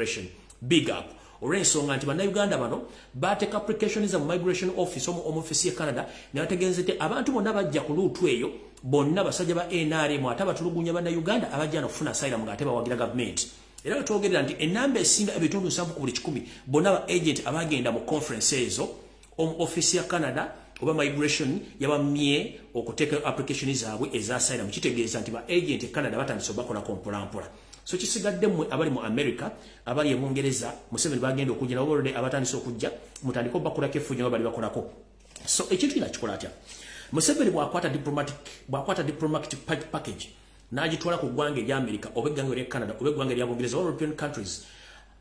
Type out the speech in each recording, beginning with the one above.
migration. Big up. Olw'ensonga nti bannayuganda bano bateeka application za mu migration office omu office ya Canada ne bategeeza nti abantu bonna bajja ku luutu eyo bonna basajja ba NRM ate abatulugunya bannayuganda abajja n'okufuna asylum ng'ate bawagira gavumenti. Era twogerera nti ennamba esinga ebitundu 7 ku buli 10 bonna ba agent abagenda mu conference ezo omu office ya Canada oba migration yabamye okuteeka application zaabwe eza asylum. Kitegeeza nti ba agent Canada batandise bakola kompolampola. So kisigadde mmwe abali mu America abali mu Ngereza Museveni bagenda okujja nabo already abatandise okujja mutandiko bakula kefunya bali bakolako. So ekintu kina kikola atya Museveni bwakwata diplomatic package n'agitwala ku ggwanga erya America oba eggwanga erya Canada oba eggwanga erya Bungereza oba European countries.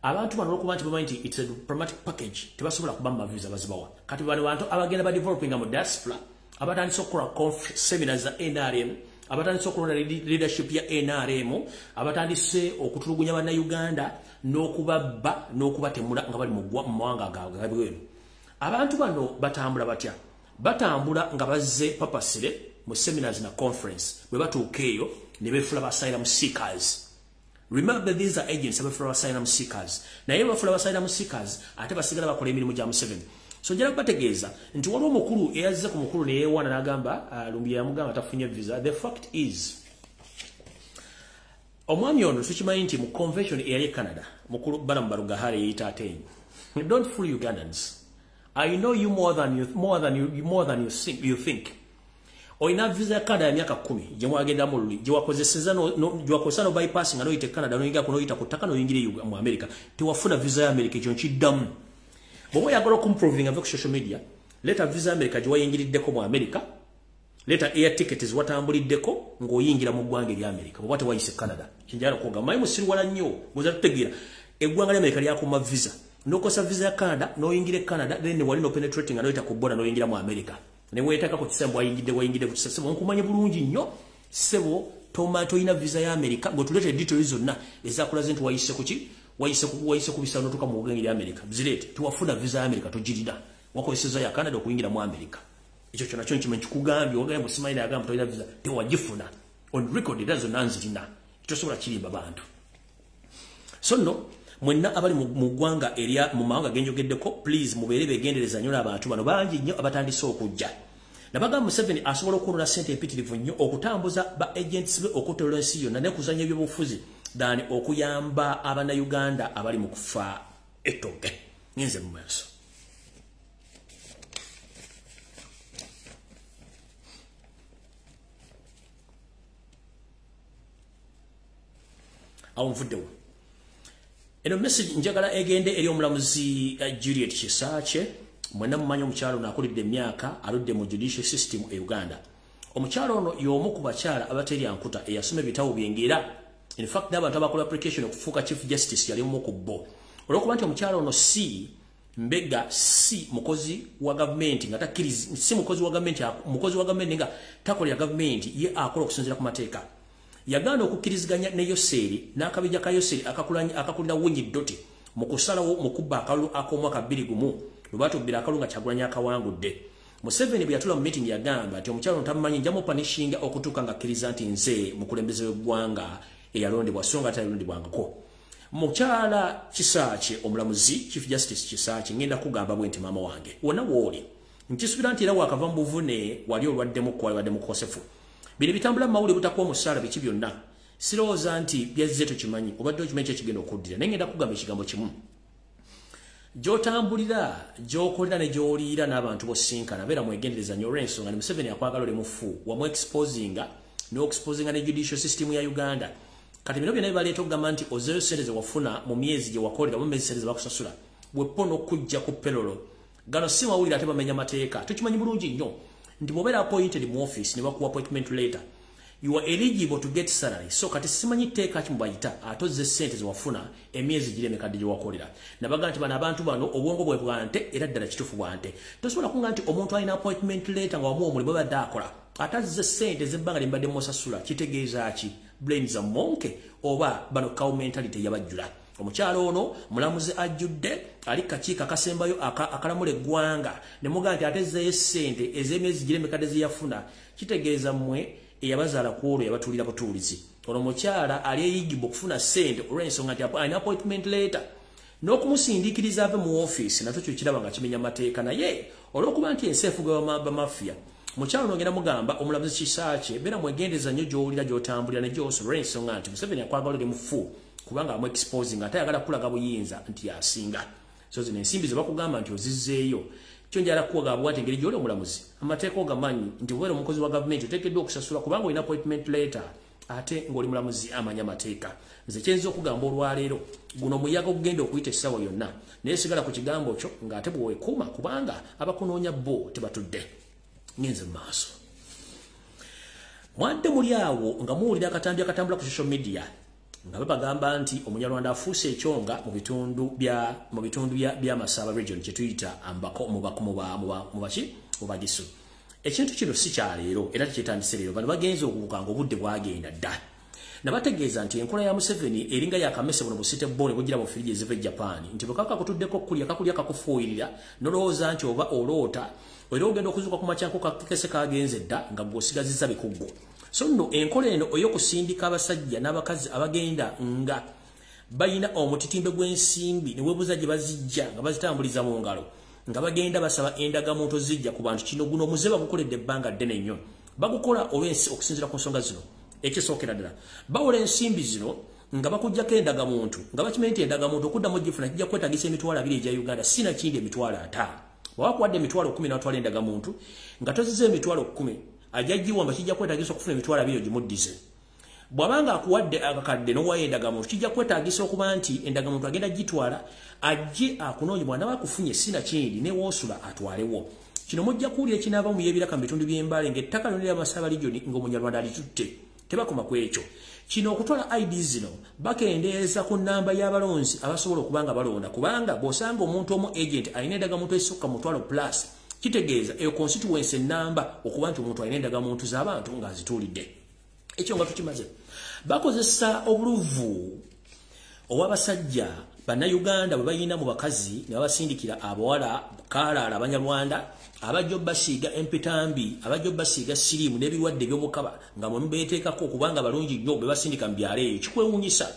Abantu bano okuba nti bamanyi nti it's a diplomatic package tebasobola kubamba visa bazibawa. Kati bano bantu abagenda ba developing mu diaspora abatandise okukola seminars za NRM abatandise okulonda leadership ya NRM abatandise okutulugunya bannayuganda n'okubabba n'okubatemula nga bali mu mawanga gaabwe. Abantu bano batambula batya? Batambula nga bazze papasire mu seminars na conference bwe batuuka eyo ne beefula ba asylum seekers. Remember these are agents abefula ba asylum seekers. Naye bafula ba asylum seekers ate basigala bakola emirimu gya Museveni. So njala kubategeeza nti waliwo omukulu eyazze ku mukulu ne yeewaana n'agamba Lumbuye yamugamba tafunye visa. The fact is omwami ono tukimanyi nti mu convention eyali Canada mukulu Balamu Barugahare yeyita atenyi. Don't fool Ugandans. I know you more than you think. Oyina visa ya Canada ya miaka 10 gye mwagenda mu luli gye wakozeseza no bypassing nga noyite Canada noyingira kunoyita kutaka noyingire mu America tewafuna visa ya America ekyo nkiddamu. Bwe yagala okumproving avec social media leta visa America gye wayingiriddeko mu America leta air tickets watambuliddeko ng'oyingira mu ggwanga erya America bwe bate wayise Canada kinjala kuga mayi musirwala nnyo muza tutegeera eggwanga lya America lyakuma visa nokosa visa ya Canada noyingire Canada then wali no penetrating anoyita ku border noyingira mu America ne weetaka ku kisembo wayingidde ku kisembo nkumanye bulungi nnyo sebo tomato ina visa ya America ng'otulete details zonna ezakulaze nti wayise kuki wayise kubisano tuka mu ggwanga erya America zirete tuwafuna visa ya America tujirida wakozeseza ya Canada okuyingira mu America ekyo kyona kyo nkimanyi kikugambye ogambe Simaila yagamba toyina visa tewagifuna on record erazo nanzirina tosobola kirimba bantu. So no mwenna abali mu ggwanga erya mu mawanga genjogeddeko please mubeere begendereza nnyo abantu bano bangi nnyo abatandise okujja nabagamba Museveni asobola okunona ssente empitirivu nnyo okutambuza ba agents be okutola ensi yonna ne kuzanya ebyobufuzi dani okuyamba abannayuganda abali mu kufa ettoge ngenze mu maaso. Awo nvuddewo eno message njagala egende eri omulamuzi Juliet Kisaache mwenna mumanyi omukyalo n'akulidde emyaka aludde mu judicial system e Uganda. Omukyalo ono y'omu ku bakyala abateri ankuta eyasoma ebitabo byengera. In fact n'abantu abakola application okufuuka chief justice yali mu ku bo. Olw'okuba nti omukyalo ono si mbega si mukozi wa gavumenti nga takkiriza si mukozi wa gavumenti nga takolera gavumenti ye akola okusinziira ku mateeka. Yaganda okukkiriziganya ne Yoseri n'akabija ka Yoseri akakulira Winyi Doti mu kusalawo mu kubba akalulu ak'omwaka 2001 lwatubbira akalulu nga Kyagulanyi akawangudde. Museveni bwe yatula mu meeting yagamba nti omukyalo ntamumanyi njamu panishinga okutuuka nga akkiriza nti nze mukulembeze w'eggwanga eyalondebwa so nga talondebwangako. Mukyala Kisaache omulamuzi Chief Justice Kisaache ngenda kugamba bwe nti maama wange wonna wooli nkisuubira nti era wakava mu buvune wali olwaddemu kosefu. Bino bitambula mawule butakuwa musaala biki byonna sirowooza nti byazze tokimanyi obadde okimanyi kyekigenda okuddira naye ngenda kugamba ekigambo kimu gy'otambulira gy'okolera ne gy'oliira n'abantu bosinkana beera mwegendereza nnyo olw'ensonga ne Museveni akwagala ole mufu wamu exposinga ne judicial system ya Uganda. Kati bino byonna bibaleeta okugamba nti ozeeyo ssente ze wafuna mu myezi gye wakolera mu myezi ssente ze bakusasula weppona okujja ku pelolo gano si mawulire ate bamenya mateeka tukimanyi bulungi nnyo nti bw'obeera appointed mu office ne bakuwa appointment letter you are eligible to get salary. So kati simanyi teeka ki mubayita atoze ssente ze wafuna emyezi giri emekadde gye wakolera nabaga nti bano abantu bano obwongo bwe bwante era ddala kituufu bwante tosobola kunga nti omuntu alina appointment letter nga wamuwa omulimu badde akola atazze ssente z'ebbanga lye mbadde musasula kitegeeza ki brains are monke oba bano cow mentality yabajjula. Omukyalo ono mulamuzi ajjudde ali kakiiko akasembayo akalamula eggwanga ne muga nti atezzeeyo ssente ez'emyezi giri emekadde ze yafuna kitegeeza mmwe eyabazaala ku olwo yabatulira butuulizi ono mukyala ali eyigibwa okufuna ssente olw'ensonga nti an appointment letter n'okumusindiikiriza ave mu office nakyo kyo kiraba nga kimenya mateeka naye olw'okuba nti ensi efugibwa bamafiya mukyala n'ogenda mugamba omulamuzi kisakye beera mwegendeza nnyo gy'owulira gy'otambulira ne gy'osobola olw'ensonga nti Museveni akwagala oli mufu kubanga amu exposing ate ayagala kulaga buyinza nti yasinga so zino ensimbi ze bakugamba nti ozizzeeyo kyo njala kuwagamba nti engeri gy'oli omulamuzi amateeka ogamanyi nti bwera omukozi wa gavumenti oteekeddwa okusasula kubanga olina appointment letter ate ng'oli mulamuzi amanya amateeka nze kyenza okugamba olwaleero guno muyaga okugenda okuyita essaawa yonna naye sigala ku kigambo kyo ng'ate bw'oweekuuma kubanga abakunoonya bo tebatudde ngenze mu maaso mwadde muli awo nga muwulira akatambi akatambula ku social media nga babagamba nti omunyarwanda afuuse ekyonga mu bitundu bya Masaba region kye tuyita ambako mu bagisu ekintu kino si kya leero era tekyetandise leero bano bagenze okukanga obudde bwagenda dda nabategeeza nti enkola ya Museveni eringa yakamese buno busite bone bugira mu firiji eziva e Japan nti bwekaka kutuddeko kakulya kakufuuyirira nolowooza nti oba oloota era ogenda okuzuuka ku makyanko kakese kagenze dda nga gw'osigazizza bikuggo so nno enkola eno ey'okusindika abasajja n'abakazi abagenda nga bayina omutitimbe gw'ensimbi ne weebuuza gye bazijja nga bazitambuliza mu ngalo nga bagenda basaba endagamuntu zijja ku bantu kino guno muze bagukoledde ebbanga ddene nnyo bagukola olw'ensi okusinziira ku nsonga zino ekisookera ddala bawola ensimbi zino nga bakuggyako endagamuntu nga bakimanyi nti endagamuntu okuddamu ogifuna kijja kwetaagisa emitwalo 2 egya Uganda si nakindi emitwalo 5 bwabakuwadde emitwalo 10 n'atwala endagamuntu nga tozize emitwalo 10 ajja giwamba kijja kwetaagisa okufuna emitwalo 2 ogimuddize bwabanga akuwadde akakadde n'owayo endagamuntu kijja kwetaagisa okuba nti endagamuntu agenda gitwala ajje akunoonye bwana bakufunye sina kindi ne woosula atwalewo kino mujja kuwulira ekinaava mu yebiraka mu bitundu by'embale ng'ettaka lino lya Masaba region ng'omunyarwanda alitutte tebakoma ku ekyo kino okutwala ID zino bakendeeza ku nnamba y'abalonzi abasobola okuba nga balonda kubanga bw'osanga omuntu omu agent alina endagamuntu esukka mutwalo plus kitegeeza eyo constituency ennamba okuba nti omuntu alina endagamuntu z'abantu ng'azituulidde ekyo nga tukimaze bakozesa obuluvu ow'abasajja bannayuganda bwe bayina mu bakazi ne babasindikira abawala kaalaala abanyarwanda abajja basiiga empitambi abajja basiiga siriimu n'ebirwadde by'obukaba nga mwe mubeeteekako kubanga balungi nnyo be basindika mu byalo eyo kikwewuunyisa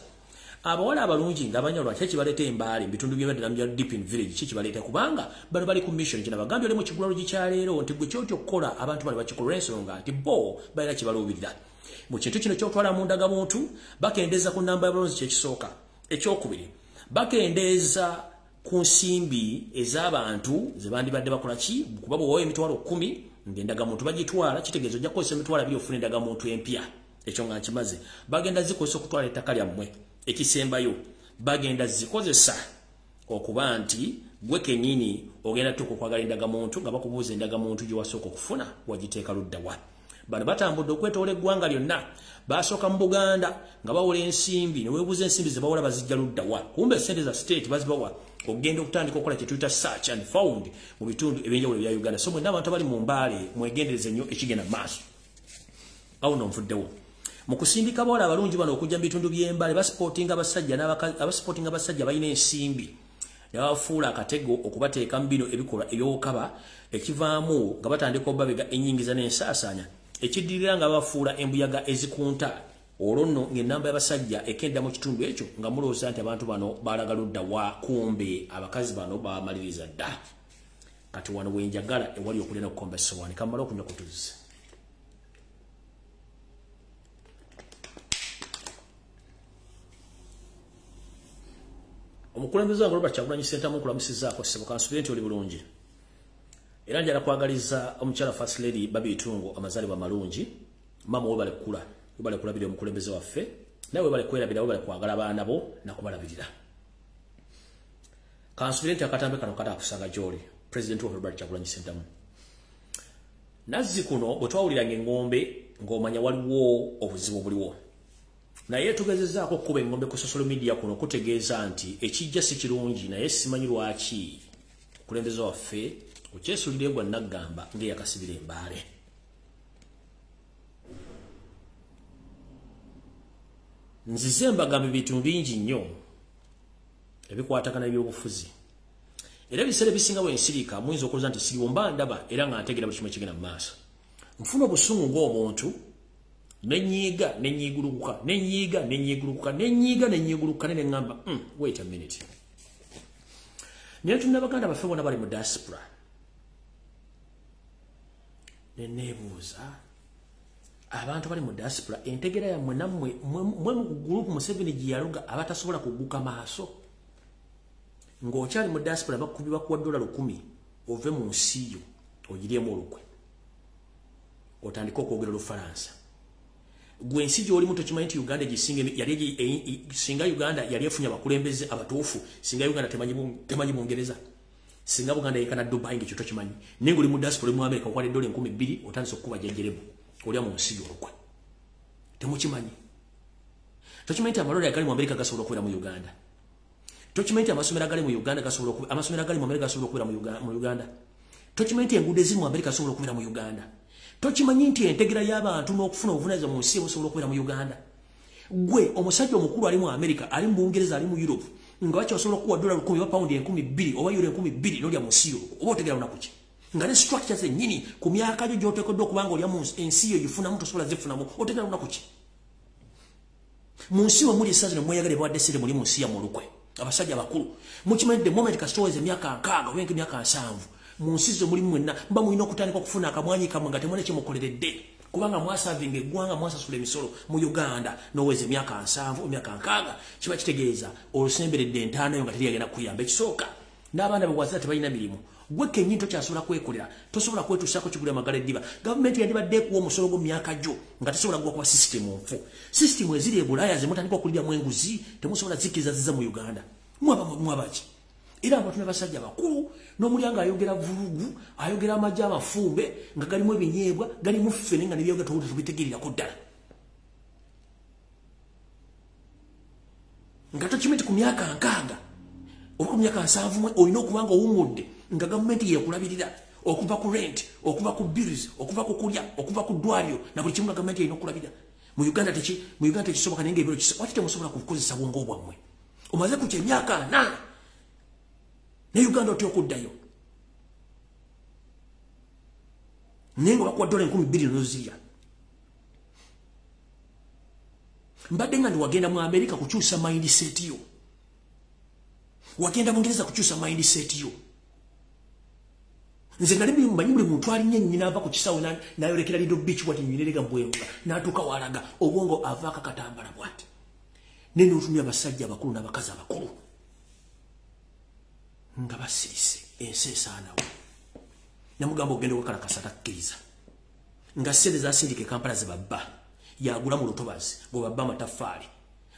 abawala abalungi nga abanyarwanda kye kibaleeta embaale mu bitundu by'ebyadde mu Deepin Village kye kibaleeta kubanga bano bali ku mission kye nabagambye oli mu kigulalo gikyaleero nti gwe kyotyo okukola abantu bano bakikola olw'ensonga nti bo balina kibaluubirira mu kintu kino kyotwala mu ndagamuntu bakendeeza ku nnamba y'abalonzi kyekisooka ekyokubiri bakendeeza ku nsimbi ez'abantu ze bandibadde bakola ki kuba bwe wawa emitwalo 10 ng'endagamuntu bagitwala kitegeeza ojja kukozesa emitwalo 2 ofuna endagamuntu empya ekyo nga nkimaze bagenda zikozesa okutwala ettaka lyammwe ekisembayo bagenda zikozesa okuba nti gwe kennyini ogenda tuka okwagala endagamuntu nga bakubuuza endagamuntu gye wasooka okufuna wagiteeka ludda wa bano batambudde okwetoola eggwanga lyonna basooka mu Buganda nga bawola ensimbi ne weebuuza ensimbi ze bawola bazijja ludda wa kumbe sente za state bazibawa okugenda okutandika okukola kye tuyita search and found mu bitundu ebyenjawulo ebya Uganda so mwenna abantu abali mu mbaale mwegendereze nnyo ekigenda mu maaso awo nonfuddewo mu kusindika bawala abalungi bano okujja mu bitundu by'embaale basupportinga abasajja balina ensimbi ne bafuula akatego okubateeka mu bino ebikolwa eby'okukaba ekivaamu nga batandika obbabega ennyingiza n'ensaasaanya ekiddirira nga bafuula embuyaga ezikunta olwo nno ng'ennamba y'abasajja ekenda mu kitundu ekyo nga mulowooza nti abantu bano baalaga ludda wa kumbe abakazi bano bamaliriza dda kati wano wenjagala ewali okulya n'okukomba essowaani kamala okunywa ku tuzzi omukulembeze wange Robert Kyagulanyi Ssentamu nkulamusizaako ssebo kansubire nti oli bulungi era njala kwagaliza omukyala First Lady Babitungo amazaalibwa amalungi mama we balekula bale kulabira omukulembeze waffe nawe bale kwerabira bale kwagala abaana bo nakubalabirira kansubire nti akatambe kano kata akusanga gy'oli President of Robert Kyagulanyi Ssentamu nazzi kuno bwe twawuliranga engombe ng'omanya waliwo obuzibu buliwo naye tugezezaako okukuba engombe ku social media kuno kutegeeza nti ekijja si kirungi naye simanyi lwaki omukulembeze waffe okyesulire gwa naggamba ng'eyakasibira embaale nzize mbagambe bintu bingi nnyo ebikwatagana by'obufuzi era ebiseera ebisinga bwe nsirika muyinza okulooza nti siriwo mba ndaba era nga ntegeera buli kimu ekigenda mu maaso nfuna obusungu ng'omuntu nenyiga nenyigulukuka ne ngamba wait a minute nyetu nabaganda bafe bona bali mu diaspora nenebuuza abantu bali mu diaspora entegera ya mwe mu group Museveni giyaluga abatasobola kuguka maaso ng'okyali mu diaspora bakubibwa kwa $10 ove mu nsi yo ogiriemu olukwe otandika okwogera Olufalansa gwe ensi gy'oli muto kimanyi nti Uganda singa Uganda yali efunye abakulembeze abatuufu singa Uganda temanyi Bungereza singa Buganda yekana Dubai ng'ekyo tokimanyi naye ng'oli mu diaspora mu America okwala $2,000 otandise okukuba jjenjerebu olya mu nsi y'olukwe temukimanyi tokimanyi nti amalwaliro agali mu America gasobola okubeera mu Uganda tokimanyi nti amasomero agali mu Uganda amasomero agali mu America gasobola okubeera mu Uganda tokimanyi nti enguudo ezimu mu America gasobola okubeera mu Uganda tokimanyi nti entegera y'abantu n'okufuna obuvunaanyizibwa mu nsi busobola okubeera mu Uganda gwe omusajja omukulu ali mu America ali mu Bungereza ali mu Europe nga bakyasobola okuwa $10,000 oba pound 2,000 oba euro 2,000 n'olya mu nsi yo oba otegera lunaku ki nga ne structures ennyini ku myaka gyo gy'oteekeddwa okubanga olya mu ensi yo gifunamu tosobola zifunamu otegera lunaku ki mu nsi mwe muli essaazi ne mweyagala bwadde sire muli mu nsi yammwe olukwe abasajja abakulu mukimanyi the moment kasitoweza emyaka 6 oba emyaka 7 mu nsi zo mulimu mwenna mba mulina okutandika okufuna akamwanyi kamwe nga temwana kyemukoleredde kubanga mwasavinga eggwanga mwasasula emisolo mu Uganda n'oweza emyaka 7 emyaka 6 kiba kitegeeza olusemberedde entaano yo nga teri yagenda kuyamba ekisooka n'abaana bewazira tebalina mirimu gwe kennyini tokyasobola kwekolera tosobola kwetuusaako kigula amagala eddiba gavumenti yandibadde ekuwa omusolo gwo mu myaka gyo nga tesobola kuba sisitemu nfu sisitemu eziri e Bulaaya ze mutandika okuliryamu enguzi temusobola zikkiriza ziza mu Uganda mwabaki era abantu n'abasajja bakulu n'omulyanga ayogera vulugu ayogera amajja amafumbe nga galimu ebinyeebwa galimu ffene nga nebyogera tubitegeerirako ddala nga tokimenti ku myaka 6 oba ku myaka 7 olina okubanga owumudde nga gavumenti yekulabirira okuva ku rent okuva ku bills okuva ku kulya okuva ku ddwaliro na buli kimu nga gavumenti erina okulabira mu Uganda tekisoboka naye ngaebiro waki temusobola kukozesa bwongo bwammwe omaze ku kyemyaka 8 ne Uganda otya okuddayo naye nga bakuwa $2,000 n'ozirya mbadde nga ndi wagenda mu America kukyusa mindset yo wagenda Bungereza kukyusa mindset yo nze nali mmanyi buli muntu alinnya nnyina ava ku kisawo n'ayolekera Lido Beach bwati nnyinirega mbweruka n'atuuka walaga obwongo avaako akatambala bwati naye n'otumya abasajja abakulu n'abakazi abakulu nga basirise ensi esaanawo namugamba ogenda okukalakasa takkiriza nga ssente zasindika Kampala ze babba yagula mu lutobazi gwe babba amataffaali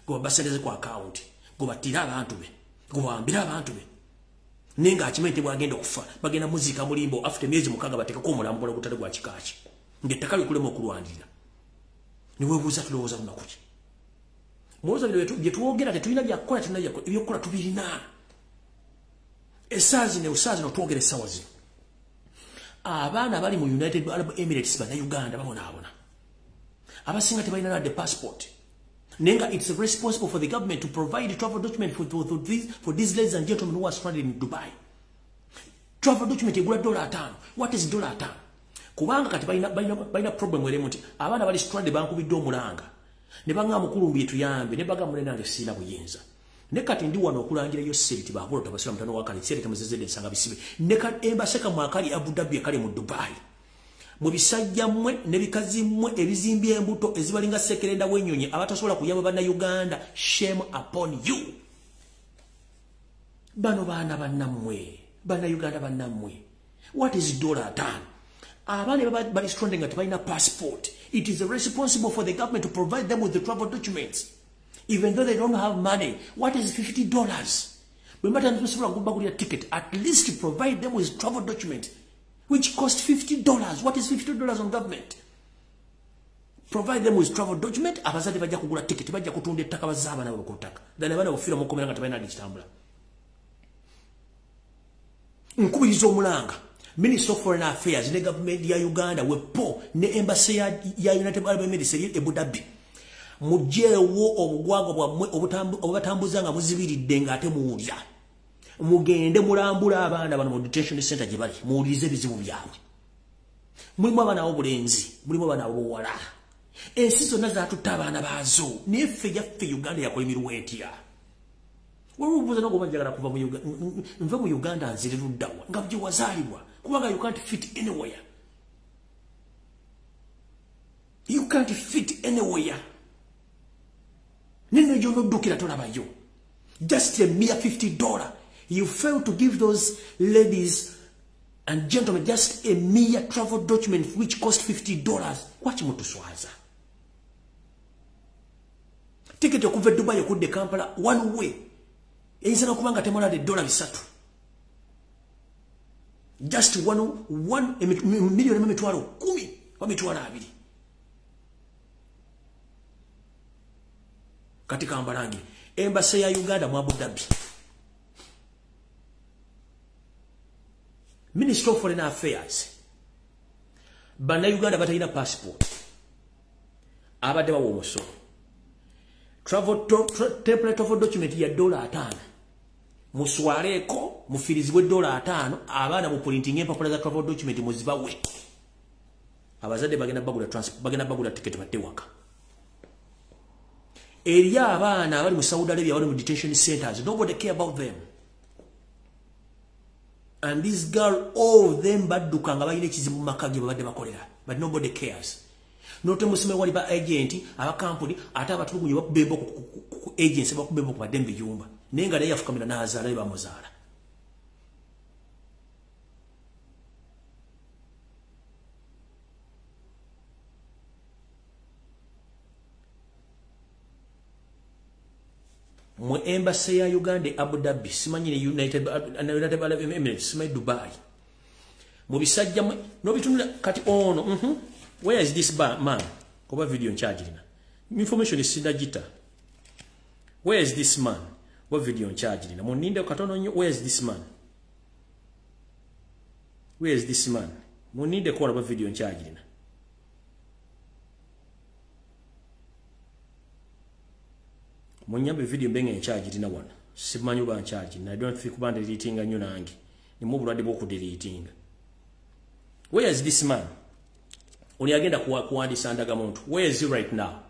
gwe babba ssente ze ku akawunti gwe battira abantu be gwe bawambira abantu be naye ng'akimanyi nti bwagenda okufa bagenda muziika mulimbo afite emyezi 6 bateekako omulambo gwala gutali gwa kika ki ng'ettaka likulema okulwanirira ne weebuuza tulowooza lunaku ki mulowooza bye twogera tetulina byakukola ebyokukola tubirina essaazi notwogera essaawa zino abaana bali mu United Arab Emirates bannayuganda babonaabona abasinga tebalina nadde passport Nenga, it's responsible for the government to provide travel document for these ladies and gentlemen who are stranded in Dubai. Travel document egula $5. What is $5? Kubanga kati balina problem wele muti abana bali stranded bankubidde omulanga. Ne banga mukulu mbi tuyambe ne baga munene nange sina buyinza. Ne kati ndi wano okulangira yo seriti babulo tabasira mutano wakali seriti tamazezede nsanga bisibe. Ne kati embaseka mwakali Abu Dhabi akali mu Dubai. Mu bisajja mmwe ne bikazi mmwe ebizimbye embuto ezibalinga sekerenda wenyonye abatasobola kuyamba bana Uganda, shame upon you. Bano bana bannamwe, bana Uganda bannamwe. What is $10? Abane bali stranding at balina passport. It is responsible for the government to provide them with the travel documents. Even though they don't have money, what is $50? We might not go back with a ticket. At least provide them with travel document, which cost $50. What is $50 on government? Provide them with travel document. Abazade bajja kugula ticket. Bajja kutunda ettaka bazaba na bakutaka. Dana bana ofira mukomera nga tabaina ditambula. Nkubiriza omulanga. Minister of Foreign Affairs ne government ya Uganda wepo ne embassy ya United Arab Emirates eri Abu Dhabi. Mujewo obugwago bwa obutambuza nga muzibiridde nga ate muwulya. Mugende mulambula abaana bano mu detention center gye bali muwulize ebizibu byabwe. Mulimu abaana obulenzi, mulimu abaana obuwala. ensi zonna zaatutta abaana baazo naye ffe yaffe Uganda yakola emiruwa etya waliwo no gobanjagala kuva mu Uganda nva mu Uganda nzire luddawa nga bye wazaalibwa kubanga you can't fit anywhere. You can't fit anywhere. Nino jono dukira tolabayo. Just a mere $50. You fail to give those ladies and gentlemen just a mere travel document which cost $50. Watch mutu swaza. Ticket okuva Dubai okudde Kampala one way. Eyinza kubanga temola $3. Just one million emitwalo 10 wamitwalo 2. Katika ambarangi embassy ya Uganda mu Abu Dhabi. Ministry of Foreign Affairs. Bana Uganda batalina passport. Abadde bawo omusolo. Template of document ya $5. Muswaleko mufirizibwe $5 abaana mu printing empapula za travel document muzibawe. Abazadde bagenda bagula ticket batewaka. Area abaana abali mu Saudi Arabia abali mu detention centers, nobody care about them. And this girl, all of them badduka nga balina ekizibu makage babadde bakolera, but nobody cares. Note musime wali ba agent aba company ate abatulugunye bakubemba ku agency bakubemba ku badembe yumba nenga naye afukamira n'azaala ba muzaala. Mu embassy ya Uganda Abu Dhabi simanyi ne United Arab Emirates simanyi Dubai mu bisajja no bitunula kati ono where is this man kuba video charge lina information is sinagita where is this man what video charge lina muninde katono nyo where is this man muninde ko ba video charge lina Munyambe video mbenga in charge dina wana. Simanyu ba in charge. I don't think band deleting nyo nangi. Ni mubulade boku deleting. Where is this man? Oni agenda kuandisa ndaga muntu. Where is he right now?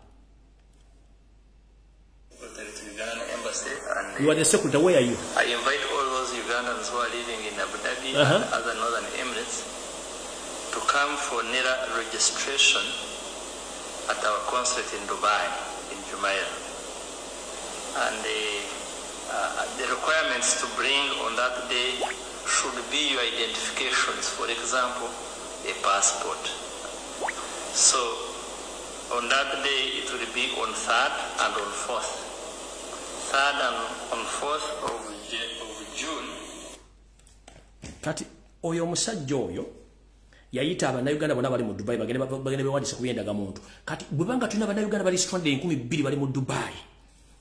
You are the secretary. Where are you? I invite all those Ugandans who are living in Abu Dhabi and other northern Emirates to come for NERA registration at our consulate in Dubai, in Jumeirah. And the requirements to bring on that day should be your identifications, for example, a passport. So on that day it will be on 3rd and on 4th. 3rd and on 4th of June. Kati oyo musajja oyo yayita abannayuganda bonna bali mu Dubai bagende bewadisa kuyendaga muntu. Kati bwebanga tulina abannayuganda bali stranded 2,000 bali mu Dubai.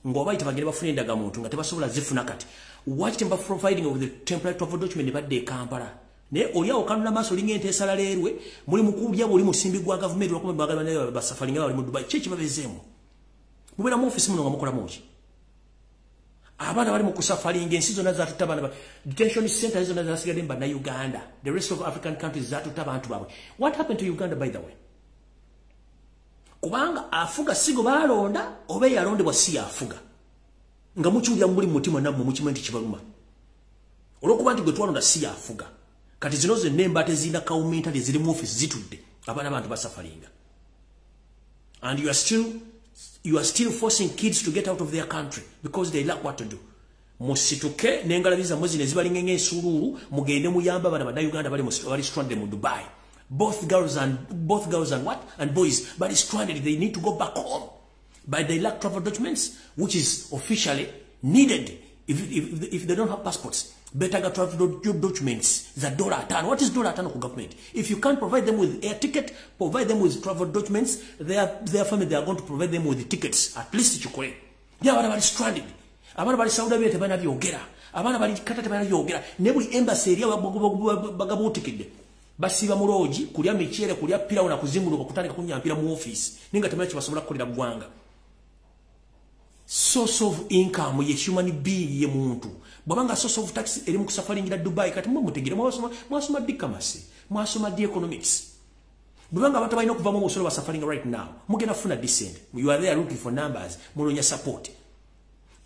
Ngobaita bagende bafune endaga muntu nga tebasobola zifuna kati. Watch them providing of the temporary travel document badde Kampala. Ne oli awo kanula maso linga entesala lerwe muri mukubya boli musimbi gwa government lwa kumba bagabana basafari nga bali mu Dubai. Chechi babezemu. Mubera mu office muno nga mukola mochi. Abana bali mu kusafari ngensi zona za tutabana detention centers zona za sigade mba na Uganda. The rest of African countries za tutabantu babwe. What happened to Uganda by the way? Kubanga afuga sigo balonda obe yalondebwa si afuga nga muchulya muri mutima namwe mukimenti kibaluma olokuba nti gwe twalonda si afuga kati zinoze nemba tezina kaumentali ziri mu office zitudde abana bantu basafaringa and you are still forcing kids to get out of their country because they lack what to do. Musituke nengalabiza mwezi nezibali ngenge esululu mugende muyamba bana bana Uganda bali stranded mu Dubai. Both girls and what? And boys, but it's stranded. They need to go back home. But they lack travel documents, which is officially needed if they don't have passports. Better get travel documents. The $5. What is $5 to government? If you can't provide them with air ticket, provide them with travel documents, their family, they are going to provide them with the tickets. At least you correct. They are stranded. Abana bali Saudi Arabia tebana byogera. Abana bali Qatar tebana byogera. Nebuli embassy eri bagabutikide. Basiba muloji kulya michele kulya pira na kuzinguluka kutandika kunyampira mu office ninga temachi basobola kukolera gwanga. Source of income ye human being ye muntu bwabanga source of tax eri mu kusafari ngira Dubai kati mu mutegere mwasoma dikamasi mwasoma di economics Bwanga abantu balina okuva mu musolo ba suffering right now. Mugenda funa descent. You are there looking for numbers. Munonya support.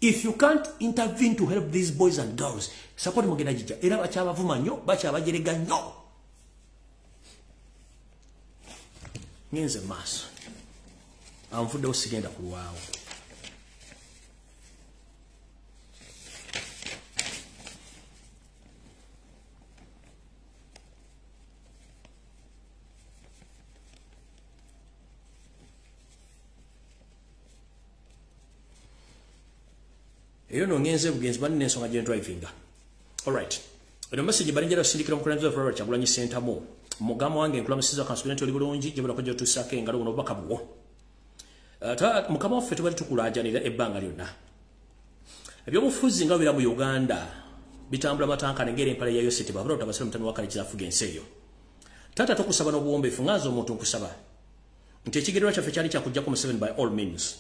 If you can't intervene to help these boys and girls, support mugenda jija. Era bachabavuma nnyo, bachabajerega nnyo. Ngenze maaso. Anfudde osigenda kulwawo. Eyo no ngenze bugenzi bani nensonga gye driving. All right. Eno message bali njala sindikira mukulembeze wa Florida Kyagulanyi Center mo. Mugama wange nkulamusiza kansulenti oli bulungi gye bula kujja tusake ngalo gono baka buwo. Mukama waffe tubali tukulajanira ebbanga lyonna. Ebyobufuzi nga bira mu Uganda bitambula matanka ngere empale ya Yoseti babula utabasira mutano wakali kizafuga enseyo. Tata tokusaba n'obuwombeefu ngazo omuntu nkusaba. Nti ekigerwa kyaffe kyali kyakujja ku Museveni by all means.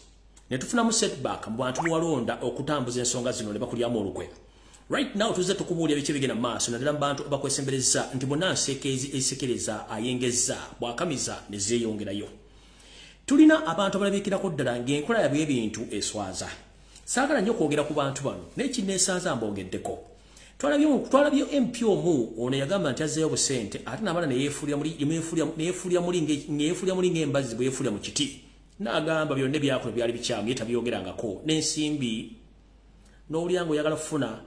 Netufuna mu setback mu bantu walonda okutambuza ensonga zino ne bakulyamu olukwe. Right now tuze tukubuulya biki bigenda maaso naddala mu bantu abakwesembereza nti bonna nseekezi esekereza ayengeza bwakamiza ne zeeyongerayo. Tulina abantu abalabikirako ddala ng'enkola yabwe ebintu eswaza. Saagala nnyo kwogera ku bantu bano n'ekinneesaaza mbogeddeko. Twalabye MP omu ono yagamba nti azzeeyo busente ate n'amala neyeefuulya muli ng'embazzi bwe yeefuulya mu kiti. N'agamba byonna byakola byali bikyamu ye tabyogerangako n'ensimbi n'olyango oyagala kufuna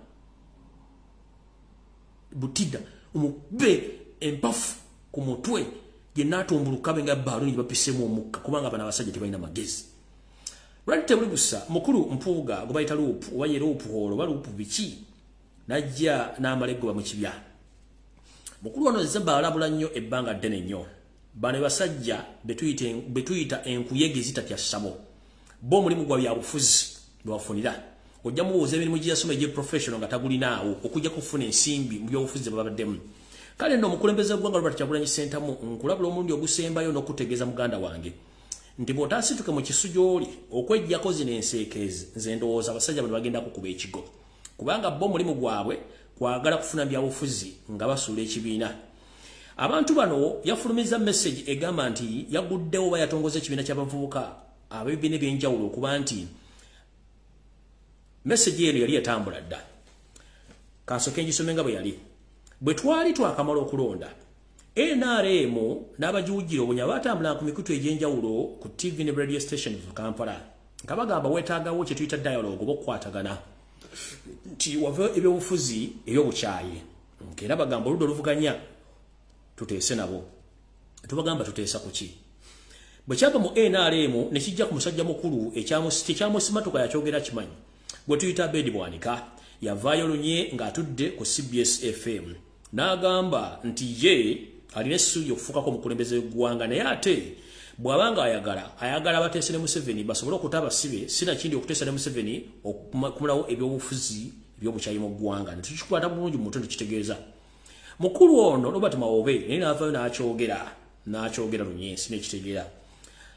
butida omube empafu ku mutwe gye n'atumbulukabe nga baaluni gye bapisemu omukka kubanga bano abasajja tebalina magezi. Lwali tebuli busa mukulu mpuuga gwe bayita luupu oba ye luupu holo oba luupu biki n'ajja n'amala eggoba mu kibya. Mukulu ono nze baalabula nnyo ebbanga ddene nnyo. Bano basajja betuyita enkuyege zitatya ssabo. Bo mulimu gwa byabufuzi bwafunira. Ojja mubuuza emirimu gye yasoma gye professional nga tagulinaawo okujja kufuna ensimbi mu byobufuzi babaddemu. Kale nno omukulembeze gw'eggwanga Robert Kyagulanyi Center mu nkulabula omulundi ogusembayo n'okutegeeza muganda wange nti bw'otaasituke mu kisu gy'oli okweggyako zino enseekezi nze ndowooza abasajja bano bagenda kukuba ekigo. Kubanga bo mulimu gwabwe kwagala kufuna byabufuzi nga basuula ekibiina. Abantu bano yafulumiza message egamba nti yaguddewo oba yatongoza ekibiina ky'abavubuka ab'ebibiina ebyenjawulo okuba nti message eno yali yatambula dda. Kansooke ngisome nga bwe yali. Bwe twali twakamala okulonda NRM n'abajuwujjira obunya batambula ku mikutu egy'enjawulo ku TV ne radio station mu Kampala nga bagamba weetaagawo kye tuyita dialogue oba okukwatagana nti wava ebyobufuzi ey'obukyayi era bagamba oludda oluvuganya tuteese nabo. Tubagamba tuteesa ku ki? Bwe kyava mu NRM ne kijja ku musajja mukulu ekyamusimatuka yakyogera kimanyi gwe tuyita Bedi Bwanika yavaayo lunye ng'atudde ku CBS FM n'agamba nti ye alina essuubi okufukako omukulembeze w'eggwanga naye ate bw'abanga ayagala bateese ne Museveni basobole okuta abasibe sinakindi okuteesa ne Museveni okumulawo ebyobufuzi eby'obukyayi mu ggwanga. Netukikwata bulungi mu mutwe tukitegeeza. Mukulu ono Robert Mawobe naye n'avaayo n'akyogera lunyensi n'ekitegeera.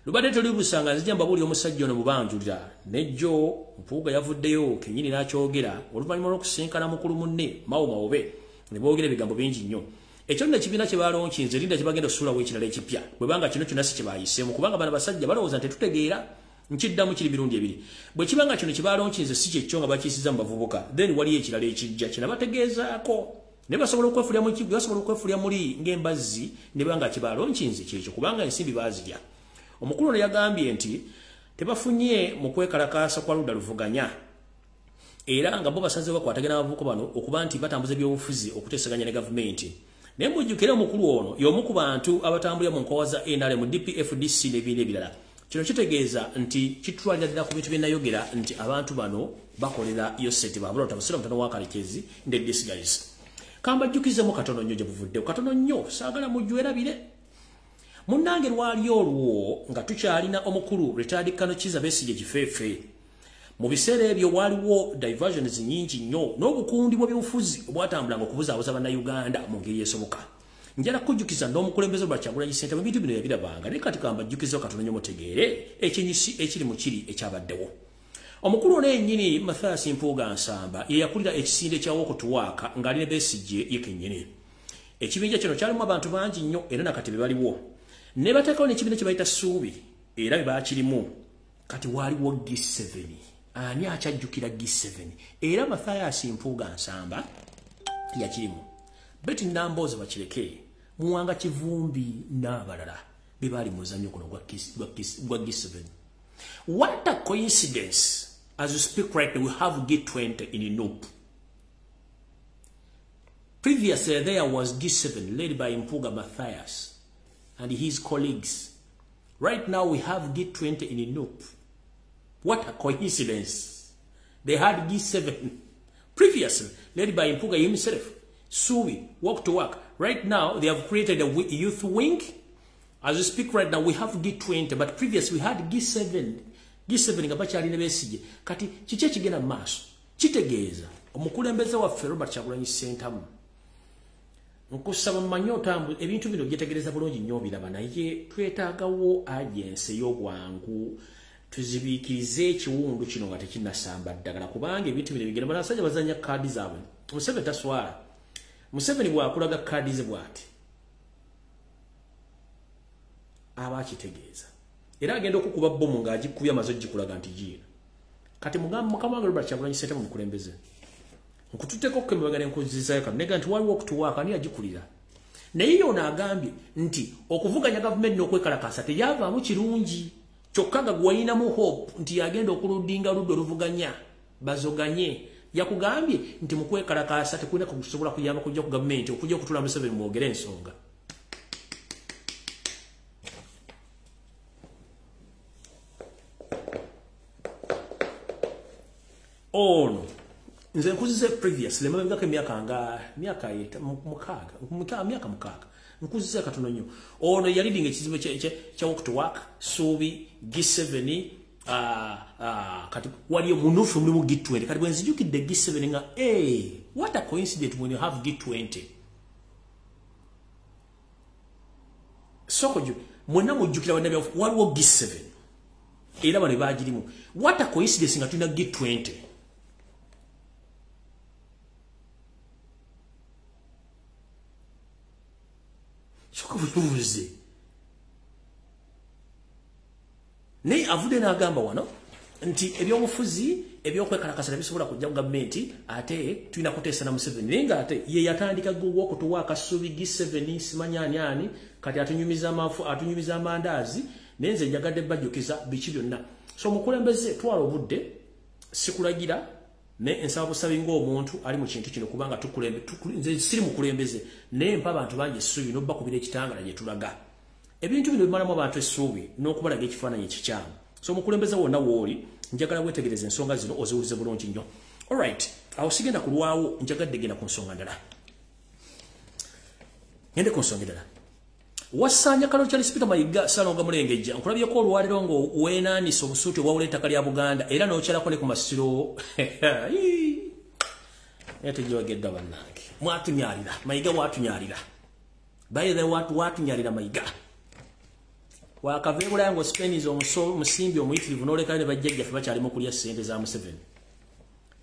Lubadde toli busanga nzija mbabuli omusajja ono bubanjulira nejjo mpuuga yavuddeyo kenyini n'akyogera oluvannyuma lw'okusinkana mukulu munne Mawobe ne boogera ebigambo bingi nnyo. Ekyo nno ekibiina kye baalonkinze linda kye bagenda osuulawo ekirala ekipya bwe banga kino kyonna si kye baayiseemu kubanga bano basajja balowooza nti tetutegeera nkiddamu kiri mirundi ebiri. Bwe kibanga kino kye baalonkinze si kyekyo nga bakiyisiza mu bavubuka then waliyo ekirala ekijja kye nabategeezaako ne basobola okwefuulya muli ng'embazzi ne banga kye baalonkinze kyekyo kubanga ensimbi baazirya. Omukulu ono yagambye nti tebafunye mu kwekalakaasa kwa ludda luvuganya era nga bo basanze bakwatagana abavubuka bano okuba nti batambuza ebyobufuzi okuteesaganya ne gavumenti. Naye mujjukira omukulu ono y'omu ku bantu abatambulira mu nkowa za NRM, DPFDC n'ebibiina ebirala. Kino kitegeeza nti kitwalira ddala ku bintu bye nayogera nti abantu bano bakolera Yoseti babula otabasira mutano wa Kalekezi ne disguise. Kambajjukizemu katono nnyo gye buvuddewo katono nnyo saagala mujwerabire. Munnange lwali olwo nga tukyalina omukulu retired Kano Kiza Besigye Kifeefe. Mu biseera ebyo waliwo diversions nnyingi nnyo n'obukundi bw'ebyobufuzi obwatambulanga okubuzaabuza bannayuganda mu ngeri esoboka. Njala kujjukiza n'omukulembeze Robert Kyagulanyi Center mu bintu bino yabirabanga naye kati kambajjukizewo katono nnyo mutegeere ekinyisi ekiri mu kiri ekyabaddewo. Omukulu ono yennyini Mathias Mpuuga Nsamba ye yakulira ekisinde kya Wokotuwaaka ng'ali ne Besigye ye kennyini. Ekibinja kino kyalimu abantu bangi nnyo era nakati be baliwo. ne bateekawo n'ekibiina kye bayita Ssuubi era baakirimu kati waliwo G7 ani akyajjukira G7 era Mathias Mpuuga Nsamba yakirimu Betty Namboze bakireke Muwanga Kivumbi n'abalala be bali mu muzannyo guno gwa G7. What a coincidence. As we speak right now, we have G20 in Inup. Previously, there was G7 led by Mpuuga Mathias and his colleagues. Right now, we have G20 in Inup. What a coincidence. They had G7 previously led by Mpuuga himself. Suwi, walk to work. Right now, they have created a youth wing. As we speak right now, we have G20, but previously we had G7. G7 nga bakyali ne besije. Kati kiche kigenda maaso. Kitegeeza omukulembeze waffe Robert Kyagulanyi Ssentamu. Nkusaba mmanyo otambu ebintu bino byetegereza bulungi nnyo biraba naye twetaagawo agency y'obwangu tuzibiikirize ekiwundu kino nga tekinnasamba ddagala kubanga ebintu bino bigenda banasajja bazanya kaadi zaabwe. Museveni taswala. Museveni bw'akulaga kaadi ze bw'ati aba akitegeeza. Era agenda okukuba bomu ng'agikubya amaze gikulaga nti jiina. Kati mukama wange Robert Kyagulanyi Ssentamu mukulembeze. Nkututeko kemebagala enkozesaayo kano nega nti waliwo okutuwaaka ani agikulira. Naye yono agambye nti okuvuganya gavumenti n'okwekalakaasa teyavaamu kirungi. Kyokka nga gwayinamu hope nti yagenda okuludinga ludde oluvuganya bazoganye. Yakugambye nti mu kwekalakaasa tekulina kusobola kuyamba kujja ku gavumenti okujja okutula Museveni mwogere ensonga. Ono nze nkuzize previous le mabega miaka mukaaga nkuzize katono nnyo. Ono yali dinga ekizibu kya walk to work Suubi G7 kati waliyo munufu mulimu G20 kati bwenzijukidde G7 nga what a coincidence when you have G20. Soko ju mwena mujjukira wanda waliwo G7 era bano bagirimu. What a coincidence nga tulina G20. Soko butubuze. Naye avude n'agamba wano nti ebyobufuzi ebyokwekalakasa bisobola kujja ku gavumenti ate tulina kuteesa na Museveni. Naye ng'ate ye yatandika okutuwaaka Ssuubi G7 simanya ani kati atunyumiza amafu atunyumiza amandaazi naye nze njagadde bajjukiza biki byonna. So mukulembeze twala obudde sikulagira ne ensaba busabi ng'omuntu ali mu kintu kino kubanga nze siri mukulembeze naye mpa abantu bangi essuubi n'obbakubira ekitangala gye tulaga. Ebintu bino bimalamu abantu essuubi n'okubalaga ekifaananyi ekikyamu. So mukulembeze wonna w'oli njagala weetegereze ensonga zino oziwulize bulungi nnyo. Alright, awo sigenda kulwawo njagadde genda ku nsonga ndala. Ngende ku nsonga ndala. Wasanya kalo kyali Sipika Mayiga Salonga Mulengejja nkulabyeko olwaliro ngo weenaanisa obusuuti obwawula ettaka lya Buganda era n'okyalako ne ku masiro. Yatejogedda bannange. Mwatunyalira. Mayiga watunyalira. By the watunyalira Mayiga. Wakaveebula ngo Spain omusimbi omuyitirivu n'oleka ne bajjajjaffe bakyalimu kulya ssente za Museveni.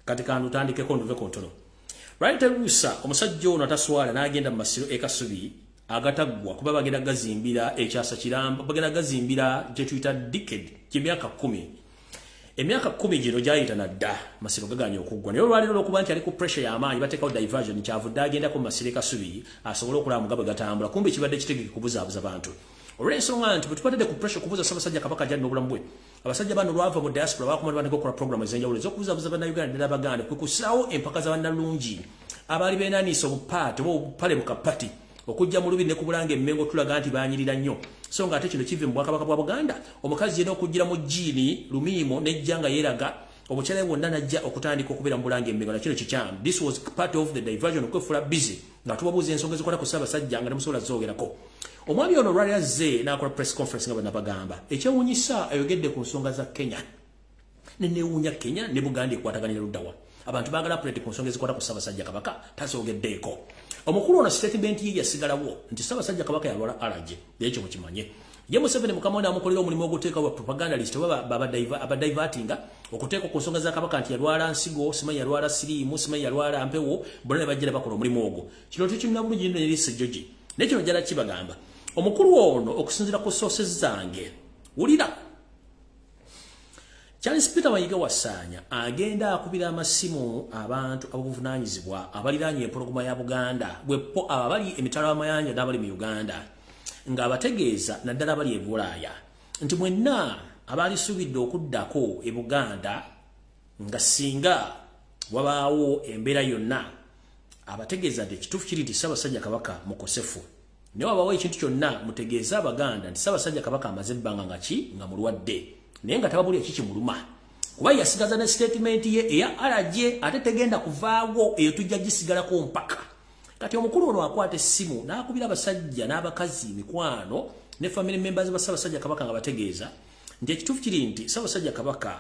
Kati kantu tandikeko nduve kontono. Right Rusa omusajja ono ataswala n'agenda mu masiro e Kasubi agatagwa kuba bagenda gazimbira ekyasa kiramba bagenda gazimbira gye tuyita decade ky'emyaka 10. Emyaka 10 gino gyayita na dda masiro gaganya okuggwa. Naye olwaliro okuba nti ali ku pressure y'amaanyi bateekawo diversion kyavudde agenda ku masiro e Kasubi asobole okulaba mugabe gatambula kumbe kibadde kitegeke kubuzaabuza abantu. Olw'ensonga nti bwe tubadde ku pressure okubuza Ssaabasajja Kabaka ajja n'obulamu bwe. Abasajja bano lwava mu diaspora bakumala bandika okukola program ez'enjawulo ez'okubuzaabuza bannayuganda n'Abaganda kwe kusaawo empaka z'abannalungi abaali beenaaniisa obupaati oba obupale bukapati okujja mu lubiri ne ku Bulange Mmengo tulaga nti baanyirira nnyo. So nga ate kino kive mu Bwakabaka bwa Buganda omukazi yenna okugira mu Jiini Lumiimo n'ejja nga yeeraga obukyala bwonna najja okutandika okubeera mu Bulange Mmengo na kino kikyamu. This was part of the diversion okwefuula busy nga tubabuuza ensonga ezikola ku Ssaabasajja nga temusobola zoogerako. Omwami ono lwali azze n'akola press conference nga bannabagamba ekyewuunyisa ayogedde ku nsonga za Kenya neneewuunya Kenya ne Buganda ekwataganira luddawa. Abantu baagala puleti ku nsonga ezikwata ku Ssaabasajja Kabaka tazoogeddeeko. Omukulu ono statement ye yasigalawo nti Ssaabasajja Kabaka yalwala allergy ekyo mukimanye. Ye Museveni mukama we amukolera omulimu ogw'okuteekawo propagandalist oba abadivertinga okuteeka ku nsonga za Kabaka nti yalwala nsigo simanyi yalwala siriimu simanyi yalwala mpewo bonna ne bajja ne bakola omulimu ogwo. Kino tekirina bulungi nnyo ne Lisa Joji. Nekyo njala kibagamba omukulu ono okusinzira ku sources zange wulira Charles Peter Mayiga Wasanya agenda akubira amasimu abantu abuvunanyizibwa abaliranye empologoma ya Buganda bwepo abali emitalo amayanja n'abali mu Uganda nga abategeeza naddala abali e Bulaaya nti mwenna abali subidde okuddako e Buganda nga singa wabaawo embeera yonna abategeeza nti ekituufu kiri nti Ssaabasajja Kabaka mukosefu ne wabaawo ekintu kyonna mutegeeza Abaganda nti Ssaabasajja Kabaka amaze ebbanga nga mulwadde naye nga tababuli ekikimuluma kuba yasigaza ne statement ye eya alaje ate tegenda kuvaawo eyo tujja gisigalako mpaka kati omukulu ono akwata essimu n'akubira abasajja n'abakazi mikwano ne family members ba Ssaabasajja Kabaka nga bategeeza nti ekituufu kiri nti Ssaabasajja Kabaka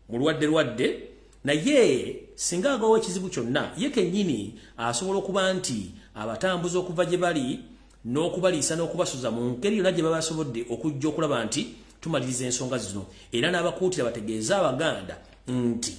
mulwadde naye singa agawo ekizibu kyonna ye kennyini asobola okuba nti abatambuza okuva gye bali n'okubaliisa n'okubasuza mu ngeri yonna gye baba basobodde okujja okulaba nti tumaliriza ensonga zino era n'abakuutira bategeeza Abaganda nti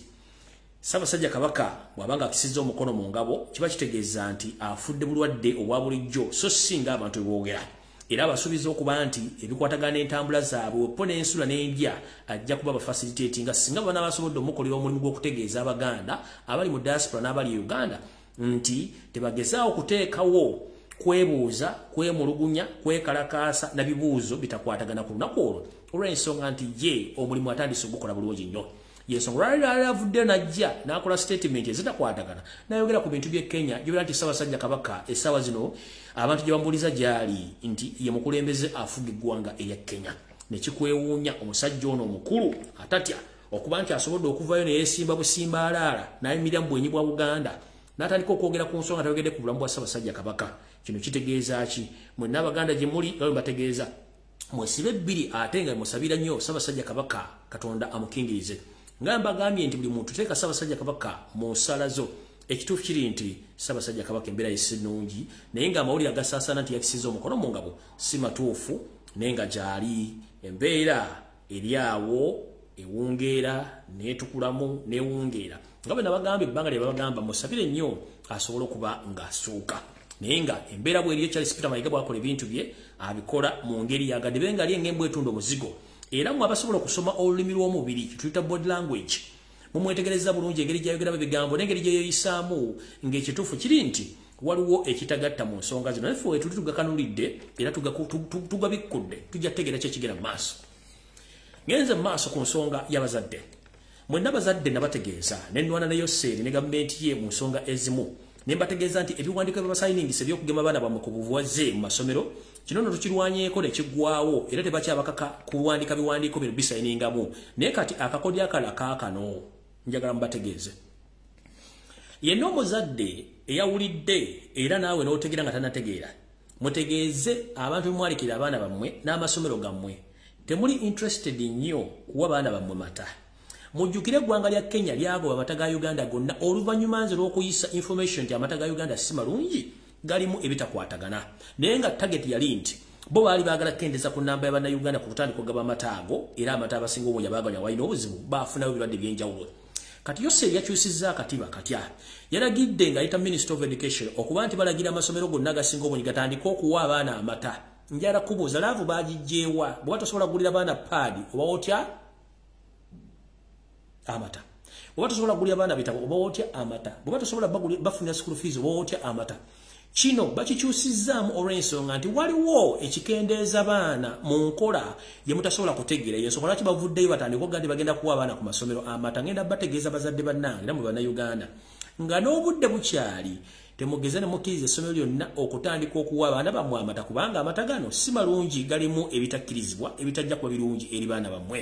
Ssaabasajja Kabaka bw'abanga akisizza omukono mu ngabo kiba kitegeeza nti afudde bulwadde obwa bulijjo so singa abantu boogera era abasuubiza okuba nti ebikwatagana n'entambula zaabwe wepo n'ensula n'endya ajja kuba bafacilitating nga singa bana basobodde omukolera omulimu gw'okutegeeza Abaganda abali mu diaspora n'abali Uganda nti tebagezaawo kuteekawo kwebuuza kwemulugunya kwekalakaasa na bibuuzo bitakwatagana ku lunaku olwo olw'ensonga nti ye omulimu atandise ogukola bulungi nnyo yensonga lwali avudde najja n'akola statement ezitakwatagana n'ayogera ku bintu by'e Kenya gy'obeera nti Ssaabasajja Kabaka essaawa zino abantu gye bamubuuliza gy'ali nti ye mukulembeze afuga eggwanga erya Kenya ne kikwewuunya omusajja ono omukulu atatya okuba nti asobodde okuvayo ne yeesimba busimba alaala n'ayimirira mu bwenyi bwa Buganda n'atandika okwogera ku nsonga tayogedde ku bulamu bwa Ssaabasajja Kabaka kino kitegeeza ki mwenna Abaganda gye muli nga bwe mbategeeza mwesibe ebbiri ate nga musabira nnyo Ssaabasajja Kabaka Katonda amukingirize nga mbagambye nti buli muntu teeka Ssaabasajja Kabaka mu nsala zo ekituufu kiri nti Ssaabasajja Kabaka embeera ye si nnungi naye nga amawulire agasaasana nti yakisizza omukono mu ngabo si matuufu naye nga gy'ali embeera eri awo ewungeera n'etukulamu n'ewungeera nga bwe nabagamba ebbanga lye babagamba musabire nnyo asobola okuba ng'asuuka naye nga embeera bw'eriyo Charles Peter Mayiga bw'akola ebintu bye abikola mu ngeri yagadde benga ali eng'embu etunda omuzigo era mwe abasobola okusoma olulimi lw'omubiri kituyita body language mumwetegereza bulungi engeri gy'ayogeramu ebigambo n'engeri gye yeeyisaamu ng'ekituufu kiri nti waliwo ekitagatta mu nsonga zino naye ffe tuli tugakanulidde era tugabikkudde tujja kutegeera ki ekigenda mu maaso ngenze mu maaso ku nsonga y'abazadde mwenna abazadde nabategeeza n'ennwana ne Yoseeri ne gavumenti ye mu nsonga ezimu ne mbategeeza nti ebiwandiiko by'abasayiningisa eby'okugema abaana bammwe ku buvuwaze mu masomero kino nno tukirwanyeeko ne kiggwaawo era tebakyabakaka kuwandiika biwandiiko bino bisayiningamu naye kati akakodyo akala kaakano njagala mubategeeze yenna omuzadde eyawulidde era naawe n'otegeera nga tanategeera mutegeeze abantu bemwalikira abaana bammwe n'amasomero gammwe temuli interested nnyo kuwa abaana bammwe mata mujjukire eggwanga lya Kenya lyagoba amata ga Uganda gonna oluvannyuma nze lw'okuyisa information nti amata ga Uganda si malungi galimu ebitakwatagana naye nga target yali nti bo baali baagala kukendeza ku nnamba y'Abannayuganda ku kutandika okugaba amata ago era amata abasinga obungi abaaganya walina obuzibu baafunayo ebirwadde eby'enjawulo kati Yoseeri yakyusizza akatiba katya yalagidde ng'ayita Minister of Education okuba nti balagira amasomero gonna agasinga obungi gatandika okuwa abaana amata njala kubuuza laavu baagijjeewa bwe batasobola kugulira abaana paadi oba otya amata oba tosobola kugulira abaana bitabo oba otya amata bwe batasobola bafunira school fees oba otya amata kino bakikyusizzaamu olw'ensonga nti waliwo ekikendeeza abaana mu nkola ye mutasobola kutegeera y'ensonga lwaki bavuddeyo batandika okugamba nti bagenda kuwa abaana ku masomero amata ngenda bategeeza bazadde bannange era mu Bannayuganda nga n'obudde bukyali temugeze ne mukkiriza essomero lyonna okutandika okuwa abaana bammwe amata kubanga amata gano si malungi galimu ebitakkirizibwa ebitajja kuba birungi eri baana bammwe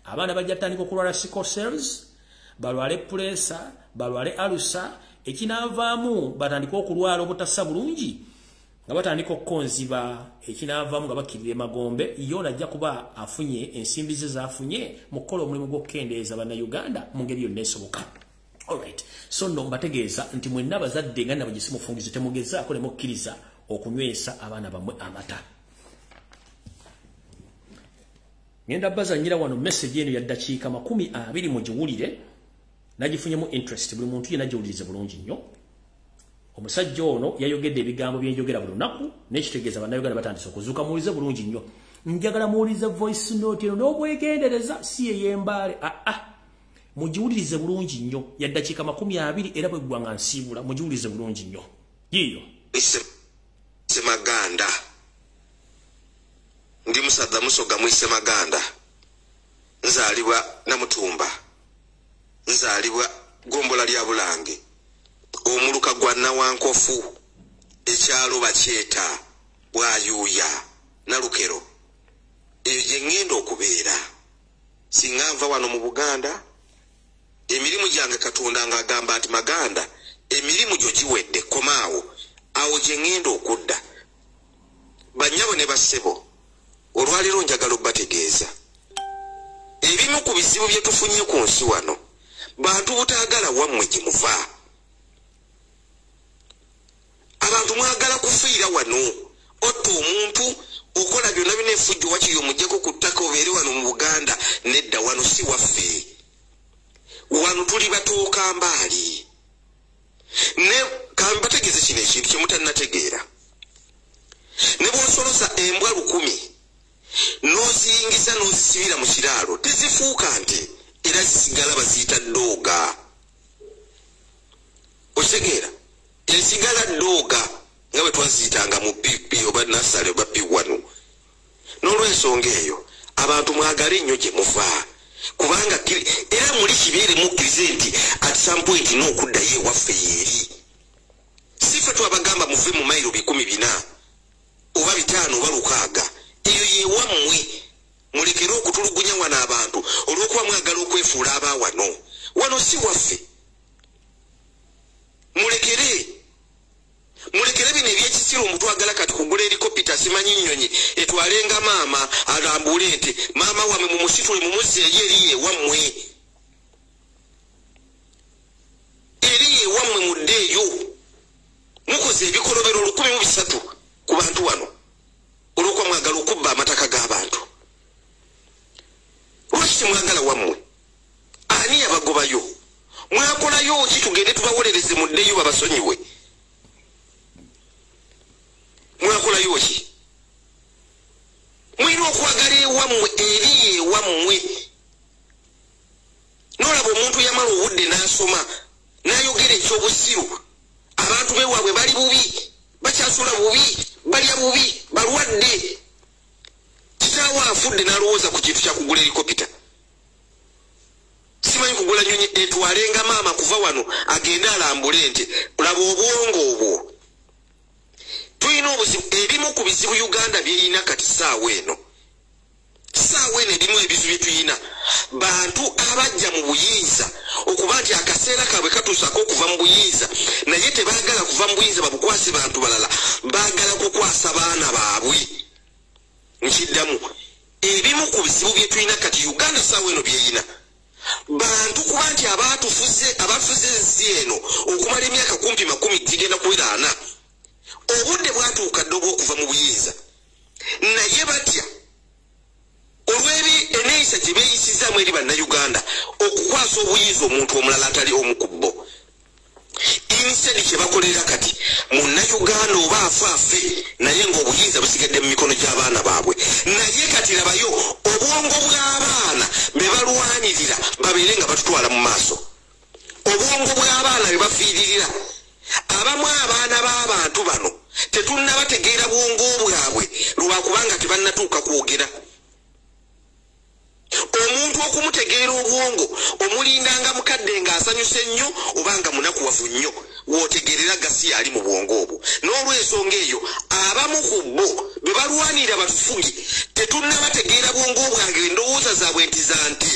abaana bajja tandika okulwala sickle cells balwale pressure balwale alusa ekinaavaamu batandika okulwala obutassa bulungi nga batandika okukonziba ekinaavaamu nga bakkirira emagombe yo najja kuba afunye ensimbi ze zaafunye mu kukola omulimu gw'okukendeeza Bannayuganda mu ngeri yonna esoboka. Alright, so nno mbategeeza nti mwenna abazadde nga nabo gisimufungizo temugezaako ne mukkiriza okunywesa abaana bammwe amata. Ngenda bazanyira wano message eno ya dakiika 20 mugiwulire nagifunyemu interest buli muntu yenna giwulirize bulungi nnyo omusajja ono yayogedde ebigambo byenjogera buli lunaku n'ekitegeeza bannayuganda batandise okuzuuka. Muwulize bulungi nnyo, njagala muwulize voice note eno n'obwegendereza, si ey'embaale, mugiwulirize bulungi nnyo, ya ddakiika 20 era bwe ggwanga nsiibula, mugiwulirize bulungi nnyo. Yiyo Maganda ndi Musadda Musoga mwise Maganda, nzaalibwa Namutumba, nzaalibwa Gombola lya Bulange, omuluka gwa Nawankofu, ekyalo bakyeta Bwayuuya Nalukero. Eyo gye ŋŋenda okubeera singa nva wano mu Buganda. Emirimu gyange Katonda ng'agamba nti Maganda, emirimu gyo giwedde, komaawo, awo gye ŋŋenda okudda. Bannyabo ne bassebo, olwaliro njagala obbategeeza ebimu ku bizibu bye tufunye ku nsi wano bantu butaagala wammwe gye muva. Abantu mwagala kufiira wano, otta omuntu okola byonna bino efujjo wakiri omugyeko ku ttaka obeere wano mu Buganda. Nedda, wano si waffe, wano tuli batooka mbaali. Ne kambategeeze kino ekintu kye mutannategeera. Ne bw'osoloza embwa 1000 n'oziyingiza n'ozisibira mu kiraalo, tezifuuka nti era zisigala baziyita ddooga. Okitegeera, esigala ddooga nga bwe twaziyitanga mu BP oba nasale oba P1. N'olw'ensonga eyo abantu mwagale nnyo gye muva, kubanga era muli kibeere mukkirize nti at some point n'okuddayo ewaffe yeeri. Si ffe twabagamba muve mu mayiro 14 oba 5 oba 6. Eyo yewammwe, mulekere okutulugunya wano abantu olw'okuba mwagala okwefuula aba wano. Wano si waffe, mulekere bino ebyekisiru. Omutwagala kati kugula helikopita simanyi nnyonyi etwalenga maama alambule nti maama wame mumusitule mumuzze eri yewammwe, eri yewammwe muddeeyo. Mukoze ebikolobero 103 ku bantu wano olw'okuba mwagala okubba amataka g'abantu. Lwaki temwagala wammwe? Ani yabagobayo? Mwakolayo ki tugende tubawolereze muddeeyo babasonyiwe? Mwakolayo ki? Mwina okwagala ewammwe eri ewammwe. N'olaba omuntu yamala obudde n'asoma n'ayogera ekyobusiru, abantu bewaabwe bali bubi, bakyasula bubi, balya bubi, balwadde. Kitaawe afudde n'alowooza ku kintu kya kugula helikopita. Simanyi kugula nyonyi etwalenga maama kuva wano agende alambule nti laba obwongo obwo. Tulina obuzibu, ebimu ku bizibu Uganda byeyina kati ssaawa eno ebimu ebizibu bye tuyina bantu abajja mu buyinza okuba nti akaseera kaabwe katuusako okuva mu buyinza, naye tebaagala kuva mu buyinza babukwase bantu balala, baagala kukwasa baana baabwe. Nkiddamu, ebimu ku bizibu bye tuyina kati Uganda ssaawa eno byeyina bantu kuba nti abafuze ensi eno okumala emyaka 10 zigenda kuwera 4, obudde bwatuuka dde obw'okuva mu buyinza, naye batya olw'eneeyisa gye beeyisizaamu eri bannayuganda okukwasa obuyinza omuntu omulala atali omu ku bo. Instead kye bakolera kati munnayuganda oba afaafe naye ng'obuyinza busigadde mu mikono gy'abaana baabwe. Naye kati labayo obwongo bw'abaana be balwanirira babeere nga batutwala mu maaso, obwongo bw'abaana be bafiiririra. Abamu abaana b'abantu bano tetunnabategeera bwongo bwabwe lwakubanga tebannatuuka kwogera. Omuntu okumutegeera obwongo omulindanga mukadde ng'asanyuse nnyo obanga munakuwavu nnyo, w'otegeerera gasi ali mu bwongo obwo. N'olw'ensonga eyo abamu ku bo be balwanirira batufuge tetunnabategeera bwongo bwange, endowooza zaabwe nti za nte,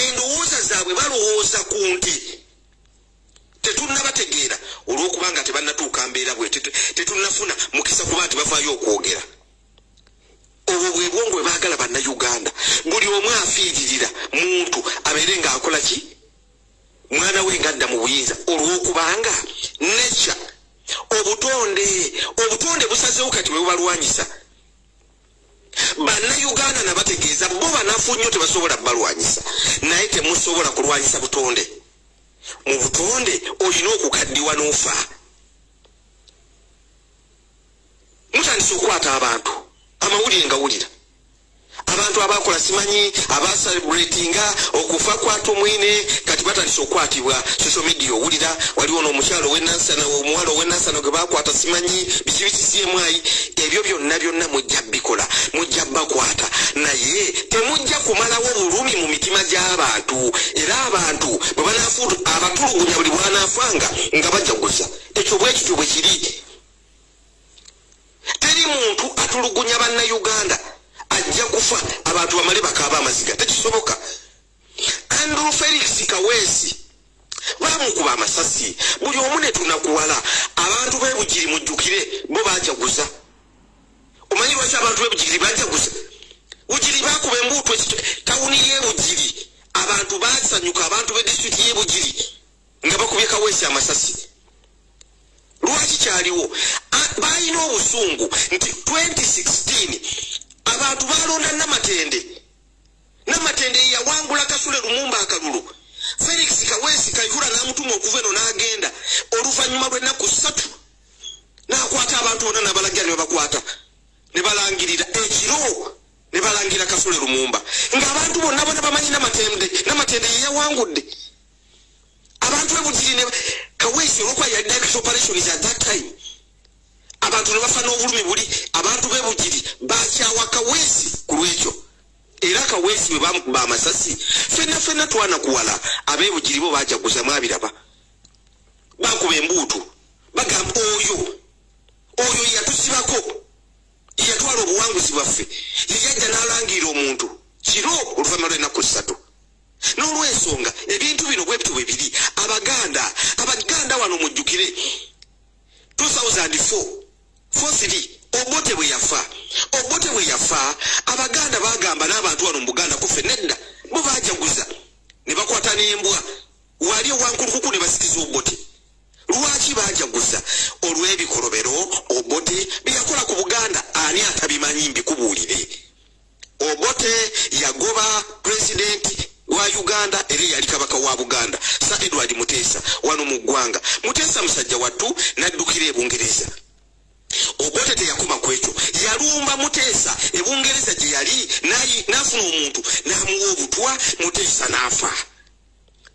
endowooza zaabwe balowooza ku nti. Tetunnabategeera olw'okubanga tebannatuuka mbeera bwe tetunnafuna mukisa kuba nti bavaayo okwogera. Obwo bwe bwongo bwe baagala bannayuganda. Buli omu afiiririra muntu abeere ng'akola ki? Mwana we ng'adda mu buyinza olw'okubanga nature obutonde busazeewo kati bwe bubalwanyisa. Bannayuganda nabategeeza bo banafu nnyo tebasobola balwanyisa, naye temusobola kulwanyisa butonde. Mu butonde olina okukaddiwa n'ofa. batandise okukwata abantu amawulire nga wulira abantu abakola simanyi abaselebratinga okufa kwa Tumwine kati batandise okukwatibwa social media owulira waliwo n'omukyalo w'ennansana omuwala ow'ennansana gwe bakwata simanyi bikibikisiemwayi ebyo byonna mujja bikola mujja bakwata naye temujja kumalawo bulumi mu mitima gy'abantu era abantu bwe banaafuutu abatulugunya buli bwanaafanga nga bajaguza ekyo bwekityo bwe kiri teri muntu atulugunya bannayuganda ajja kufa abantu bamale bakaaba amaziga tekisoboka. Andrew Felix Kaweesi bamukuba amasasi buli omu ne tunakuwala abantu b'ebugiri mujjukire bo bajaguza. Omanyi lwaki abantu b'ebugiri bajaguza? Bugiri bakuba embuutu tawuni y'ebugiri abantu basanyuka abantu b'edisitulikiti y'ebugiri nga bakubye Kaweesi amasasi. Lwaki kyaliwo balina obusungu nti 2016 abantu balonda namatende yawangula Kasule Lumumba akalulu Felix Kaweesi Kayihura n'amutuma okuva eno n'agenda oluvannyuma lw'ennaku 3 n'akwata abantu bonna n'abalagira ne bakwata ne balangirira ekiro ne balangira Kasule Lumumba ng'abantu bonna bamanyi namatende yawangudde abantu b'ebugiri ne Kaweesi olwokuba yali direct operations at that time abantu ne bafa n'obulumi buli abantu b'ebugiri bakyawa Kaweesi ku lwekyo era Kaweesi bwe bamukuba amasasi fenna twanakuwala ab'ebugiri bo bajaguza mwabiraba bakuba embuutu bagamba oyo yatusibako yatwala obuwanguzi bwaffe yajja n'alangira omuntu kiro oluvannyuma lw'ennaku 3 n'olwensonga ebintu bino bwe bityo bwe biri abaganda wano mujjukire 2004 Obote bwe yafa abaganda bagamba n'abantu wano mu Buganda kufe nedda bo bajaguza ne bakwata n'embwa wali owankulukuku ne basikiza Obote. Lwaki bajaguza? Olw'ebikolobero Obote byakola ku Buganda ani atabimanyi mbikubuulire. Obote yagoba president wa Uganda eri yali kabaka wa Buganda Sir Edward Muteesa wano mu ggwanga. Muteesa musajja wattu n'addukira e Bungereza. Obote teyakoma kwekyo yalumba Muteesa e Bungereza gye yali n'afuna omuntu n'amuwa obutwa Muteesa n'afa.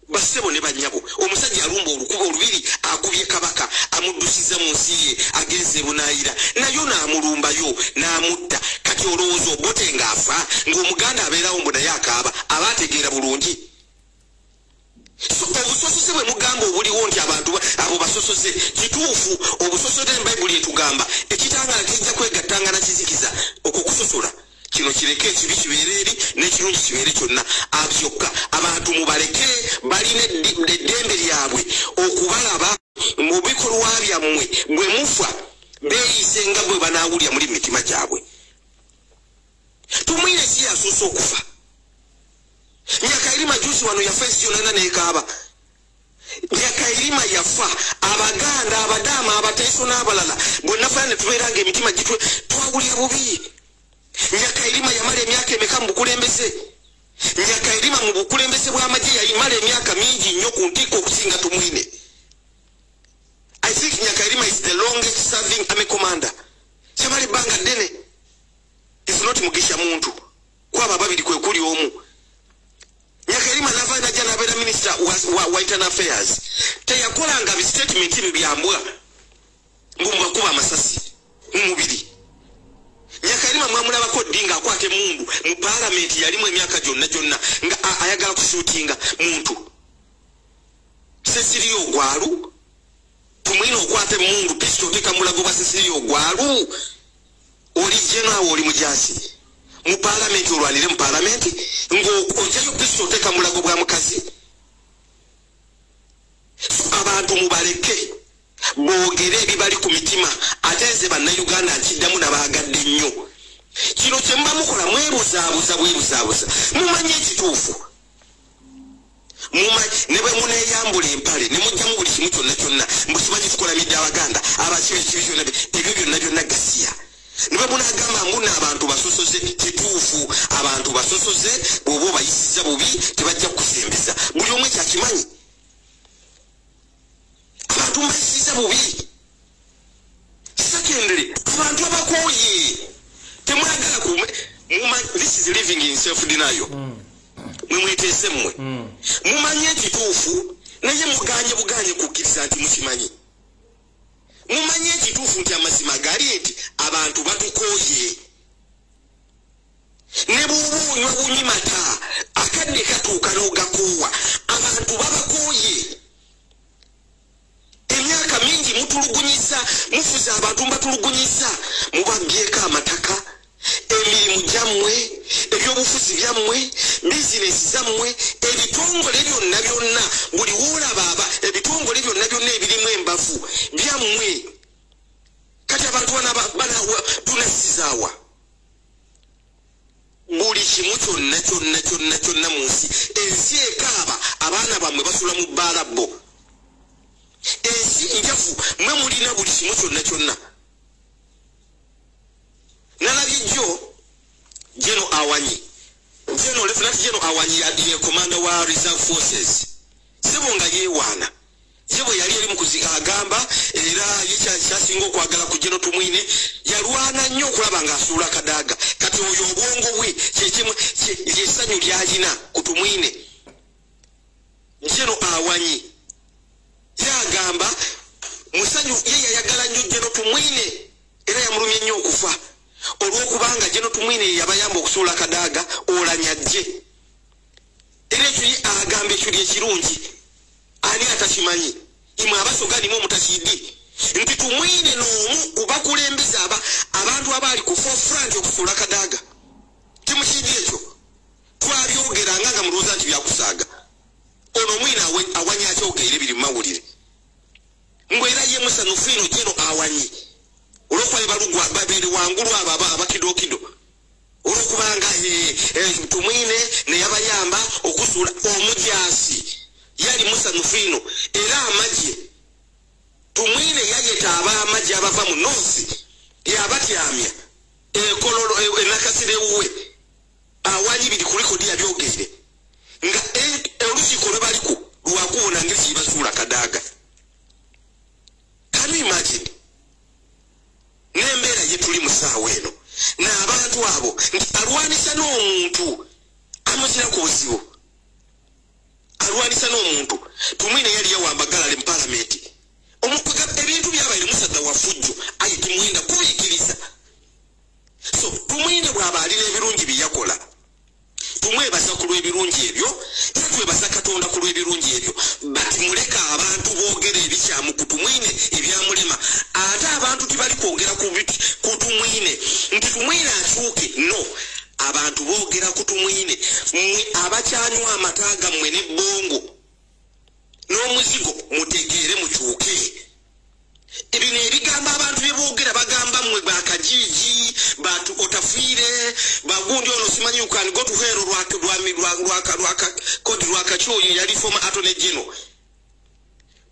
Basebo ne bannyabo omusajja alumba olukuba olubiri akubye kabaka amuddusiza mu nsi ye agenze bunaayira nayo n'amulumbayo n'amutta. Kati olowooza Obote ng'afa ng'omuganda abeerawo mbu naye akaaba aba ategeera bulungi. Obusosoze bwe mugamba obuliwo nti abantu abo basosoze kituufu obusosoze Bayibuli etugamba ekitangala kijja kwegattanga na kizikiza okukusosola kino kireke ekibi kibeere eri n'ekirungi kibeere kyonna abyokka abantu mubaleke balina eddembe lyabwe okubalaba mu bikolwa byammwe bwe mufa beeyise nga bwe banaawulya muli mitima gyabwe. Tumwine si yasoosa okufa Nyakairima juzi wano yafa ensi yonna n'ekaaba. Nyakairima yafa abaganda abadaama abateeso n'abalala bonna fana ne tubeeranga emitima gitwe twawulira bubi. Nyakairima yamala emyaka emeka mu bukulembeze. Nyakairima mu bukulembeze bw'amagye yayimala emyaka mingi nnyo ku ntikko okusinga Tumwine. I think Nyakairima is the longest serving army commander. Yamala ebbanga ddene. Is not Mugisha muntu. Kwaba babiri kwe kuli omu. Nyakairima nava najja n'abeera minister wa internal affairs teyakolanga bistatement ebyo byambwa mbubakuba amasasi mu mubiri. Nyakairima mwamulabako Dinga akwata emundu mu parliament yalimu emyaka gyonna nga ayagala kushootinga muntu. Cecilio Gwalu Tumwine okwata emundu pisto oteka mulago bwa Cecilio Gwalu oli general oli mujasi mu parliament olwanire mu parliament ng'ojayo pisto oteka mulago bwa mukazi. Abantu mubaleke boogere ebibali ku mitima ate nze bannayuganda nkiddamu nabaagadde nnyo. Kino kye muba mukola mwebuzaabuza mumanyi ekituufu ne bwe muneeyambula empale ne mujjamu buli kimu kyonna mbukimanyi tukolamidde abaganda abakibi ekibi kyonna ebyo byonna gasiya. Niba munagamba mbuna abantu basosoze kituufu abantu basosoze bw'oba obayisiza bubi tebajja kusembeza buli omu kyakimanyi. Abantu mbayisiza bubi. Secondly abantu abakooye this is living in self-denial. Mwetese mwe. Mumanye kituufu naye muganye kukkiriza nti mukimanyi. Mumanye kituufu nti amazima gali nti abantu batukoye. Ne bw'onywa bunyimata akadde katuuka n'ogakuwa abantu babakoye. Emyaka mingi mutulugunyisa mufuza abantu mbatulugunyisa mubabyeko amataka emirimu gyammwe ebyobufuzi byammwe bizinesi zammwe ebitongole byonna buli woolaba ebitongole byonna ebirimu embavu byammwe kati abantu banawa tunasizaawa buli kimu kyonna mu nsi ensi ekaaba abaana bammwe basula mu bbalabbo ensi njafu mwe mulina buli kimu kyonna nalabye General Awanyi Lieutenant General Awanyi ye commander wa reserve forces sebo nga yewaana sebo yali eri mu kuziga agamba era kyasinga okwagala ku General Tumwine yalwana nnyo okulaba ng'asuula akadaaga kati oyo obwongo bwe lyessanyu lyalina ku Tumwine General Awanyi yagamba musanyu ye yayagala nnyo General Tumwine era yamulumye nnyo okufa olw'okubanga General Tumwine yabayamba okusuula akadaaga olanyajje era ekyo agamba ekyo lyekirungi ani atakimanyi imwe abasoga nimu omutakiddi nti Tumwine n'omu kubakulembeza abantu abaali ku forefront okusuula akadaaga timukiddi ekyo twabyogeranga nga mulowooza nti byakusaaga ono Mwine Awanyi akyogerera ebiri mu mawulire ngwera ye musanufu ino General Awanyi olwokuba balugwa babiri wangulu abakidokido olwokubanga Tumwine neyabayamba okusuula omujasi yali musanufu ino era amagye Tumwine yayeta ab'amagye abava mu noosi yabatyamya ekololo enakasirewuwe Awanyi biri ku likodi yabyogere nga olukiiko lwe baliku lwakuwona ngeri kibasuula kadaaga. Can you imagine? Nembeera ye tuli mu ssaawa eno n'abantu abo alwanisa n'omuntu amuzira ku buzibu alwanisa n'omuntu Tumwine yali yawambagala mu palamenti omukuga ebintu byabaire musadda wa fujjo aye timwenda kubiikiriza so Tumwine bw'aba alina ebirungi byeyakola tumwebaza ku lw'ebirungi ebyo era twebaza Katonda ku lw'ebirungi ebyo bati muleka abantu boogera ebikyamu ku Tumwine ebyamulema ate abantu tibali kwogera ku Tumwine nti Tumwine akyuke no abantu boogera ku Tumwine mmwe abakyanywa amata gammwe n'ebbongo n'omuzigo mutegeere mukyuke ebino ebigambo abantu bye boogera bagamba mmwe bakajiji batu otafiire bagundi ono simanyi you can go to hell kodi lwakakyuyi yali former attorney general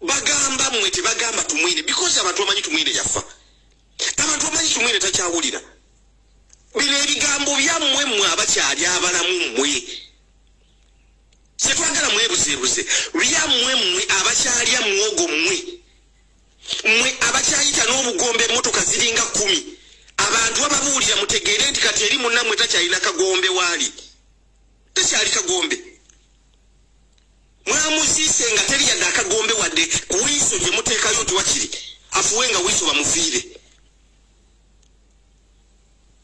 bagamba mmwe tebagamba Tumwine because abantu bamanyi Tumwine yafa abantu bamanyi Tumwine takyawulira bino ebigambo byammwe mmwe abakyali abalamu mmwe setwagala mwebuzeebuze byammwe mmwe abakyalya muwogo mmwe abakyayita n'obugombe emmotoka ziringa 10 abantu ababuulira mutegeere nti kati eri munnammwe takyalina kagombe waali takyali kagombe mwamuziise nga teri yadde akagombe wadde ku wiiso gye muteekayo nti wakiri afuwe nga wiiso bamufiire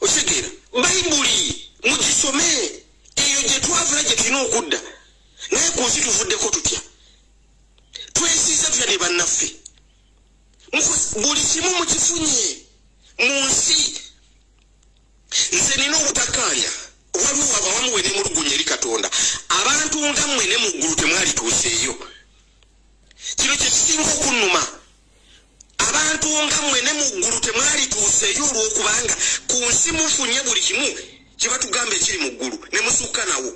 otegeera bayibuli mugisome eyo gye twavula gye tulina okudda naye ku nsi tuvuddeko tutya twesiiza tutya ne bannaffe buli kimu mukifunye mu nsi nze nina obutakkaanya waliwo abawamu we ne mu Lubunye eri Katonda abantu nga mmwe ne mu ggulu temwalituuseeyo kino kye kisinga okunnuma abantu nga mmwe ne mu ggulu temwalituuseeyo olw'okubanga ku nsi mufunye buli kimu kye batugamba ekiri mu ggulu ne musukka nawo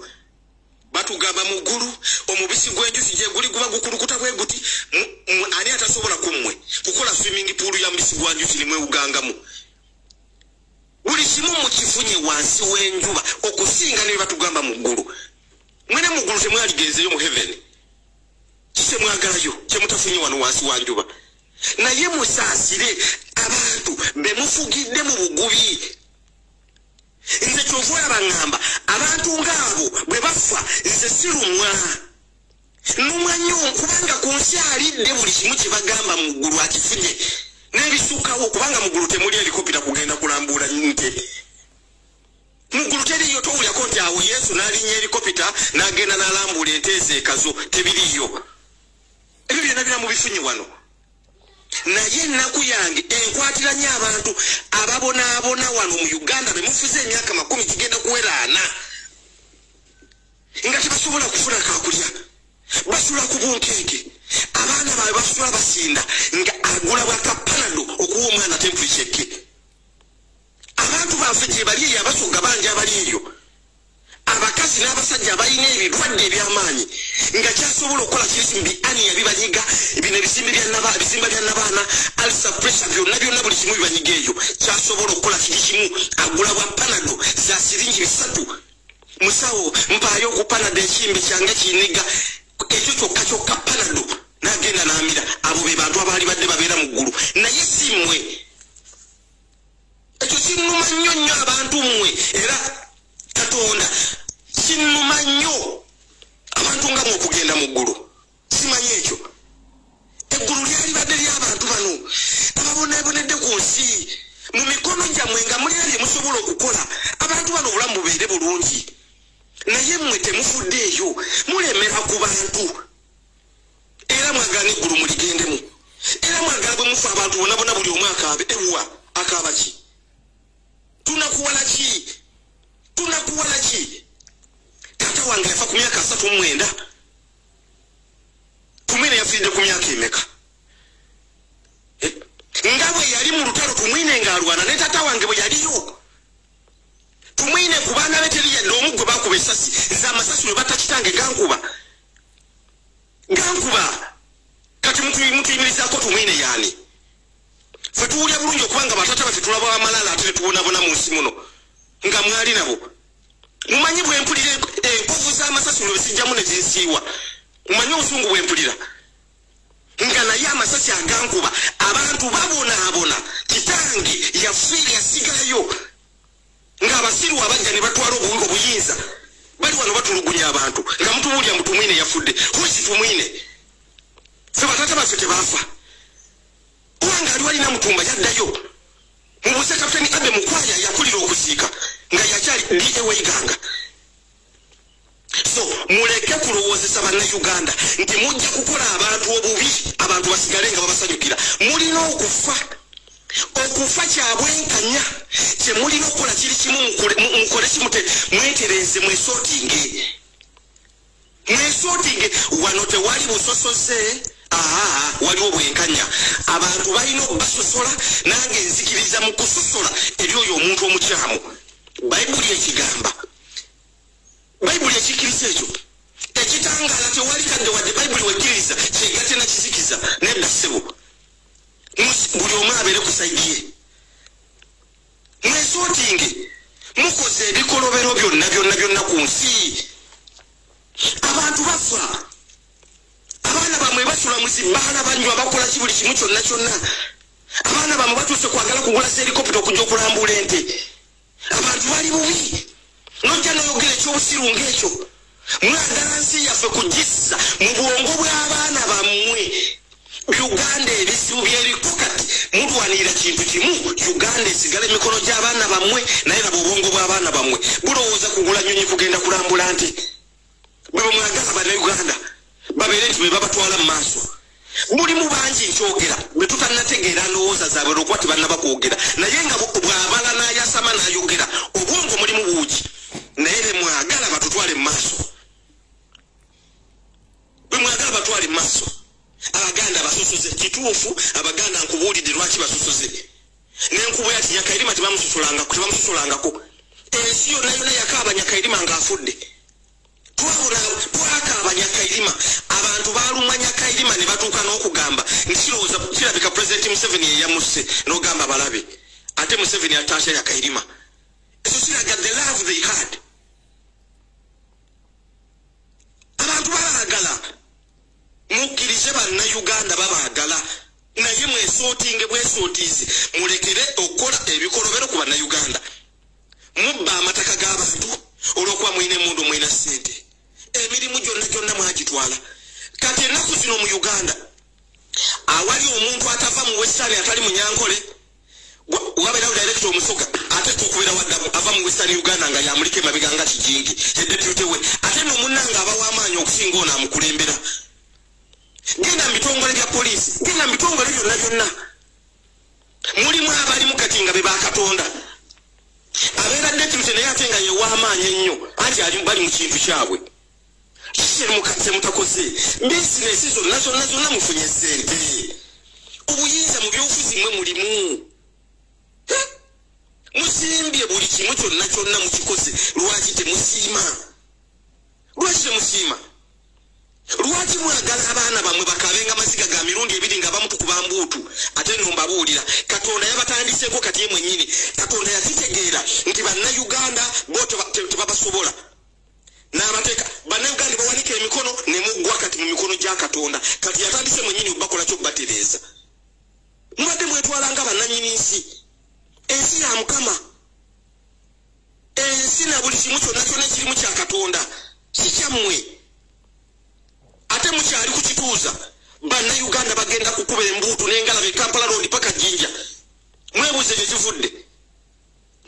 batugamba mu ggulu omubisi gw'enjuki gye guli guba gukulukuta bwe guti ani atasobola ku mmwe kukola swimming pool ya mubisi gwa njuki nimwewugangamu buli kimu mukifunye wansi w'enjuba okusinga ne batugamba mu ggulu mwene mu ggulu temwaligenzeyo mu heaven kitemwagalayo kyemutafunye wano wansi wa njuba naye musaasire abantu be mufugidde mu bugubi nze kyovula bangamba abantu ng'abo bwe bafa nze sirumwa numwa nnyo kubanga ku nsi alidde buli kimu kye bagamba mu ggulu akifunye n'ebisukkawo kubanga mu ggulu temuli helikopita kugenda kulambula nte mu ggulu teriyo towulyako nti awo yesu n'alinnya helikopita n'agenda n'alambula ente ezeekazo tebiriyo ebyo byonna bira mu bifunyi wano naye ennaku yange enkwatiranye abantu ababonaabona wano mu Uganda be mufuze emyaka 10 kigenda kuwera 4 nga tebasobola kufuna kakulya basula ku bunkeeke abaana baabwe basula basinda nga agula bwakapanado okuwa omwana tempurikyeke abantu baffe gye bali eyo abasoga bangi abali eyo abakazi n'abasajja abalina ebirwadde eby'amaanyi nga kyasobola okukola kirisimbi aniya bibanyiga bino ebizimba bya nabaana alsa pressure byonna buli kimu bibanyiga eyo kyasobola okukola kiri kimu agula bwa panado za siringi 3 musawo mpaayo ku panado ekimbe kyange kiniga ekyo kyokka panado n'agenda n'amira abo be bantu abaali badde babeera mu ggulu naye si mmwe ekyo kinnuma nnyo abantu mmwe era Katonda kinnuma nnyo abantu nga okugenda mu ggulu simanyi ekyo eggulu lyali badde ly'abantu bano ababoneebonedde ku nsi mu mikono gyammwe nga muli bye musobola okukola abantu bano obulamu bubeere bulungi naye mmwe temufudde eyo mulemera ku bantu era mwagala n'eggulu muligendemu era mwagala bwe mufa abantu bonna buli omu akaabe ewuwa akaaba ki tunakuwala ki taata wange yafa ku myaka 39 tumwine yafiiridde ku myaka emeka nga bwe yali mu lutalo tumwine ng'alwana ne taata wange bwe yaliyo tumwine ku baana be teri yadde omu gwe baakuba essasi z'amasasi lwe batta kitange gankuba kati mutuyimirizaako tumwine yaani ffe tuwulya bulungi okubanga batata baffe tulaba amalala ate netuwonabona mu nsi muno nga mwali nabo mumanyi bwempulira enkovu z'amasasi lwe besijjamu ne zinsiiwa mumanyi obusungu bwempulira nga naye amasasi agankuba abantu babonaabona kitange yafiira yasigalayo ng'abasiru abajja ne batwala obuyinza bali wano batulugunya abantu nga mutubuulya mutumwine yafudde hosi tumwine ffe batata baffe tebaafa kubanga ali walina mutumba yaddayo mubuuze kapitani abe mukwaya yakulira okuziika nga yakyali eweiganga so muleke kulowoozesa bannayuganda nti mujja kukola abantu obubi abantu basigale nga babasanyukira mulina okufa kyabwenkanya kye mulina okukola kiri kimu mukole kimute mwetereze mwesootinge wano tewali busosoze waliwo bwenkanya abantu balina okubasosola nange nzikiriza mu kusosola eri oyo omuntu omukyamu bayibuli ekigamba bayibuli ekikiriza ekyo ekitangaala tewali kadde wadde bayibuli wekkiriza kyegatte nakizikiza nedda ssebo buli omu abeere ku sayidiye mwesootinge mukoze ebikolobero byonna ku nsi abantu bafa abaana bamwe basula mu zibbaala banywa bakola buli kimu kyonna abaana bamwe batuuse kwagala kugula helikopita okujja okulambula ente abantu bali bubi nojja noyogera ekyobusiru ng'ekyo mwagala nsi yaffe kugissa mu bwongo bw'abaana bammwe Uganda ebisibu byeriko kati mulwanira kintu kimu Uganda esigala emikono gy'abaana bammwe naye nabo obwongo bw'abaana bammwe bulowooza kugula nnyonyi kugenda kulambula nte bwe bamwagala bannayuganda babeere nti be babatwala mu maaso buli mu bangi nkyogera bwe tutannategeera ndowooza zaabwe olwokuba tebannabakwogera naye nga bw'abala n'ayasama n'ayogera obwongo mulimu buugi naye be mwagala batutwale mu maaso bwe mwagala batwale mu maaso abaganda basosoze kituufu abaganda nkubuulidde lwaki basosoze n'enkubo yati nyakairima tebamusosolangako ensi yonna yakaaba nyakairima ng'afudde twakaaba nyakairima abantu baalumwa nyakairima ne batuuka n'okugamba nti kirowooza kirabika pulezidenti Museveni yeyamusse n'ogamba balabe ate Museveni ataasha nyakairima ekyo kiraga the love they had abantu babaagala mukkirize bannayuganda babaagala naye mwesootinge bwesootiize mulekere okukola ebikolobero ku bannayuganda mubba amataka g'abantu olw'okuba mwine emundu mwina ssente emirimu gyonna mwagitwala kati ennaku zino mu Uganda awali omuntu atava mu Western atali munyankole wabeerawo director omusoga ate kukubeera wadda ava mu Western Uganda nga yamulika emabega nga kijingi deputy we ate n'omunnanga aba w'amaanyi okusinga ono amukulembera genda mu bitongole bya poliisi genda mu bitongole byonna mulimu abalimu kati nga be bakatonda abeera deputy naye ate nga ye w'amaanyi ennyo anti bali mu kintu kyabwe kye mutakoze bizinesi zonna mufunye ssente obuyinza mu byobufuzi mwe mulimu musimbye buli kimu kyonna mukikoze lwaki temusiima lwaki mwagala abaana bamwe bakabenga amaziga ga mirundi ebiri nga bamu tukuba mbuutu ate no mbabuulira Katonda yabatandiseko kati ye mwennyini Katonda yakitegeera nti bannayuganda bo tebabasobola n'abateeka bannayuganda bawanika emikono ne muggwa kati mu mikono gya Katonda kati yatandise mwennyini bakola kyo kubatereeza mubadde mwetwalanga bannanyini nsi ensi ya Mukama ensi na buli kimu kyonna kirimu kya Katonda si kyammwe ate mukyali kukituuza bannayuganda bagenda kukuba embuutu n'engalabe Kampala road paka Jinja mwebuuze gye kivudde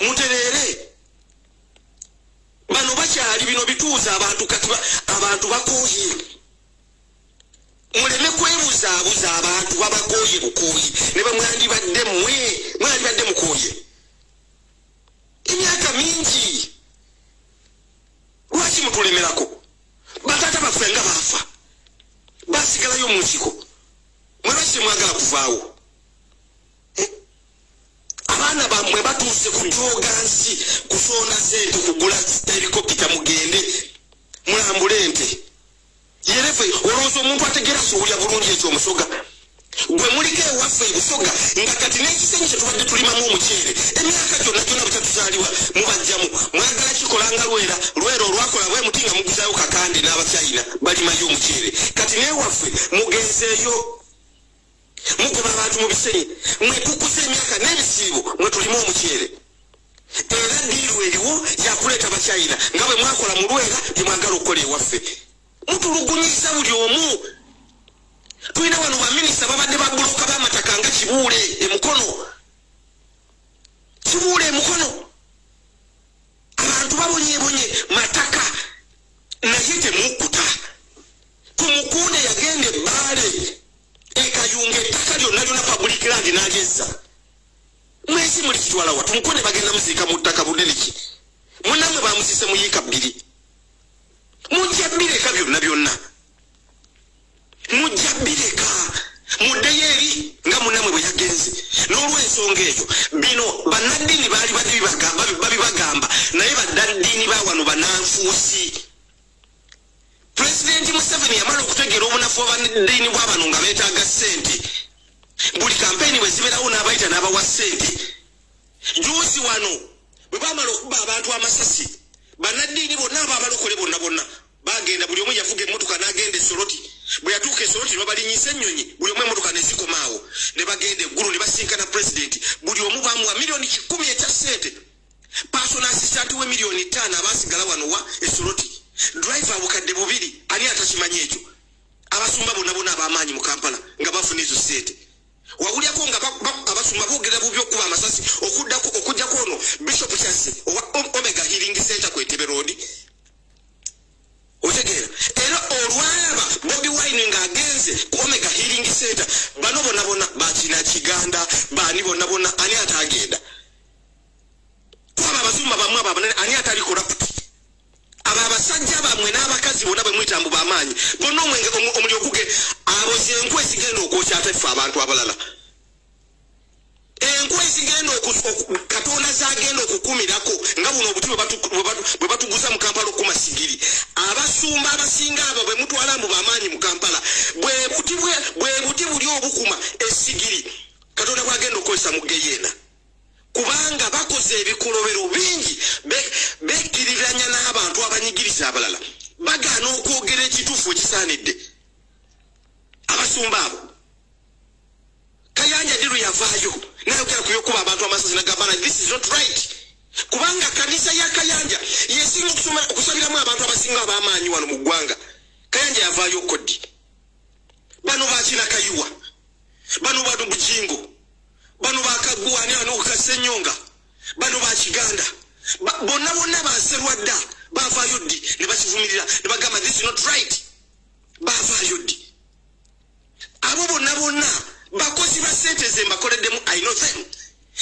mutereere bano bakyali bino bituuza abantu kati abantu bakooye muleme kwebuzaabuza abantu babakooye bukooyi ne mwandibadde mukooye emyaka mingi lwaki mutulemerako batata baffe nga baafa basigalayo mu nsiko mwebaki temwagala kuvaawo abaana bammwe batuuse kujooga nsi kusonda sente kugula helikopita mugende mulambule ente yerefe olowooza omuntu ategeera suulya bulungi ekyomusoga gwe muliko ewaffe ebusoga nga kati n'ekisenyi kye tubadde tulimamu omuceere emyaka gyonna bwetatuzaalibwa mubajjamu mwagala kikolanga lwera olwakola bwe muti nga muguzaayo kakande n'abakyayina balimayo omuceere kati n'ewaffe mugenzeeyo mugoba abantu mu bisenyi mwetukuza emyaka n'ebisiibo mwe tulimu omuceere era diiru eriwo yakuleeta bakyayina nga bwe mwakola mu lwera temwagala okukola ewaffe mutulugunyiza buli omu tulina wano baminisita babadde babuloka b'amataka nga kibuule emukono abantu babonyebonye mataka naye temukkuta tumukunde yagenda ebbaale ekayunga ettaka lyonna public land n'agyezza mwezi muli kitwalawa tumukunde bagenda muziika mu ttaka buneneki munnamwe bamuziise mu yiika 2 mujja bireka byonna mujja bireka muddeyo eri nga munnamwe bwe yagenze n'olw'ensonga eyo bino bannaddiini baali babibagamba naye baddaddiini ba wano bannanfuusi Pulezidenti Museveni yamala okutegeera obunafu bw'abannaddiini bwa bano nga beetaaga ssente buli kampeyini bwe zibeerawo n'abayita n'abawa ssente juuzi wano bwe baamala okuba abantu amasasi bannaddiini bonna ababalokole bonna bagenda buli omu yavuga emmotoka n'agenda esoloti bwe yatuuka esoloti ne babalinyisa ennyonyi buli omu emmotoka ne zikomaawo ne bagenda eggulu ne basinkana pulezidenti buli omu baamuwa miliyoni 10 ekya ssente personal assistant we miliyoni 5 abaasigala wano wa esoloti driver abukadde 2 ani atakimanyi ekyo abasumba bonna ab'amaanyi mu Kampala nga bafuna ezo ssente wawulyako nga abasumba boogera bubi okuba amasasi okujjako ono Bishop Kyase owa Omega Healing Center ku Entebbe Road otegeera era olwalaba Bobi Wine ng'agenze ku Omega Healing Center bano bonna bakina Kiganda baani bonna ani atagenda kwaba abasumba bamwe abanene ani atali corrupt aba abasajja bamwe n'abakazi bonna bwe mwitambu b'amaanyi bonna omuli okuge abozi enkwe zigenda okwokya ate ffe abantu abalala enkwe zigenda Katonda zagenda okukumirako nga buno obuti bwe batuguza mu Kampala okuma sigiri abasumba abasinga abo bwe mutwala mbu b'amaanyi mu Kampala bwe buti buli obukuma esigiri Katonda bwagenda okukozesa mu Geyeena kubanga bakoze ebikolobero bingi bekkiriranya n'abantu abanyigiriza abalala bagaana okwogera ekituufu ekisaanidde abasumba abo Kayanja Diru yavaayo nayogera ku byokuba abantu amasasi nagamba this is not right kubanga kanisa ya Kayanja yesinga okusabiramu abantu abasinga ab'amaanyi wano mu ggwanga. Kayanja yavaayo kodi. Bano bakina Kayuwa, bano bado Bujingo, bano bakagwani ano Kasenyonga, bano bakiganda. Bonna baserwadda bavaayo ddi ne bakivumirira ne bagamba this is not right. Bavaayo ddi. Abo bonna bakozi ba sente ze mbakoleddemu I know them.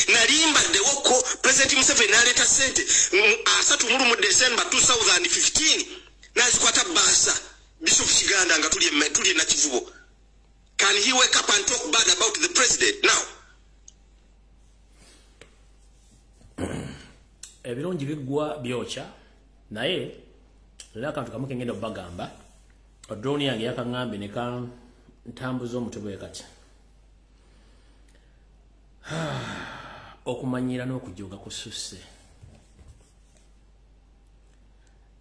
Nalimbaddewo ko President Museveni n'aleeta sente 3 mu December 2015 n'azikwata Baasa Bishop Kiganda nga tuli na Kivubo. Can he wake up and talk bad about the president now? Ebirungi bigwa byocha naye lera kantu kamuke ngenda bagamba drone yange yakangambe ne kan ntambuzo omutwe kati okumanyira n'okujoga kususse.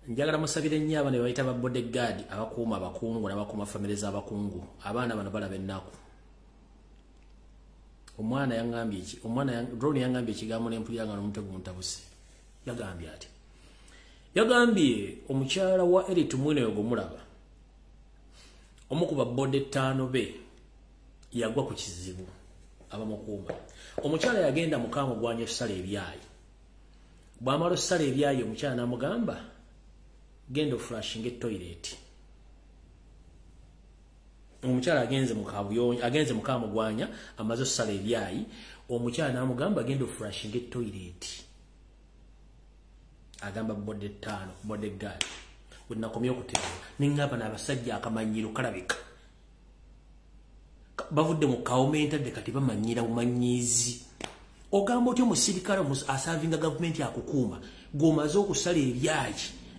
Njagala musabire nnyo abana bayita ba bodyguard abakuuma abakungu n'abakuuma family z'abakungu. Abaana bano balaba ennaku. Omwana yangambye iki? Drone yangambye ekigambo n'empulira nga n'omutego muntabuse. Yagambye ati. Yagambye omukyala wa Eri Tumwine ogumulaba. Omukuba bode 5 be yagwa ku kizibu abamukuuma. Omukyala yagenda mukaamu gwanye ssala ebyayi. Bw'amala ssala ebyayi omukyala n'amugamba gendo flashing toilet. Omukyala agenze mukaamu gwanya amaze ssala ebyayi. Omukyala n'amugamba gendo flashing toilet. Agamba bode 5 bodyguard. Wenakomye okutera ningaba n'abasajja akamanyiro kalabika. Bavudde mu kaomenta de kati bamanyira bumanyizi. Ogamba otyo musirikale asavinga government akukuuma gomaze okusala ebyayi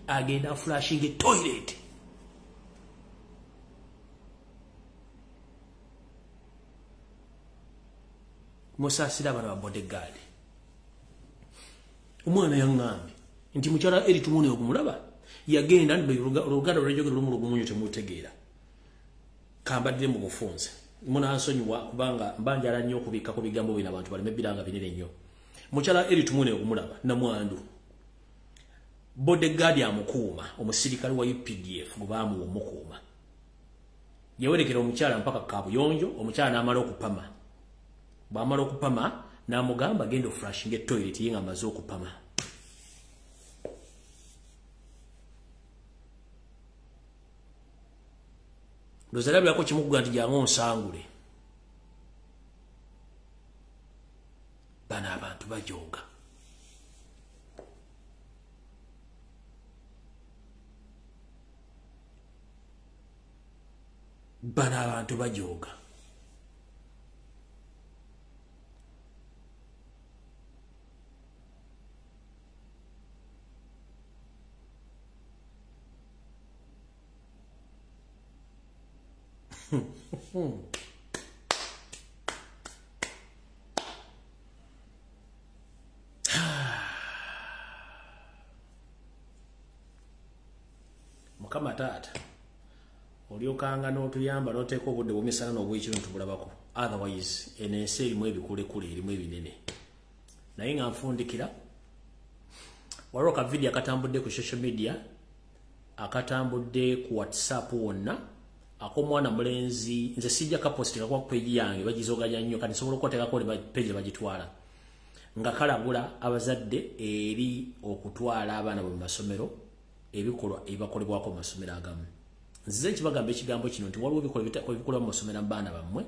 agenda flashing toilet. Musasira bana ba bodyguard. Omwana yangambe nti mukyala Eri Tumwine ogumulaba yagenda oluganda olw'enjogera lumu lugumunyo temutegeera. Kambadde mu bufunze. Munansonyiwa kubanga mbanjala nnyo okubika ku bigambo bino abantu baleme biranga binene nnyo. Mukyala Eri Tumwine ogumulaba namwandu. Bodyguard amukuuma omusirikale wa UPDF gubaamu omukuuma. Yawerekera omukyala mpaka Kabuyonjo, omukyala n'amala okupama. Bw'amala okupama n'amugamba genda flashing toilet yenga amaze okupama. Lozalabya ko kimukuga nti jangu nsangule. Bana abantu bajoga. Bana abantu bajoga. Mukama taata olyokanga n'otuyamba n'oteeka obudde bw'emisana n'obw'ekiro ntubulabako. Otherwise enensi erimu ebikulekule erimu ebinene. Naye nga nfundikira waliwo ka video akatambudde ku social media akatambudde ku WhatsApp wonna akomwana mulenzi nze sijja kapostika kwa page yange bagizoganya nnyo kati sobola okuteekako ne page bagitwala nga kalabula abazadde eri okutwala abaana mu masomero ebikolwa ebibakolebwako mu masomero agamu. Nze kibagamba ekigambo kino nti waliwo ebikolwa mu masomero abaana bammwe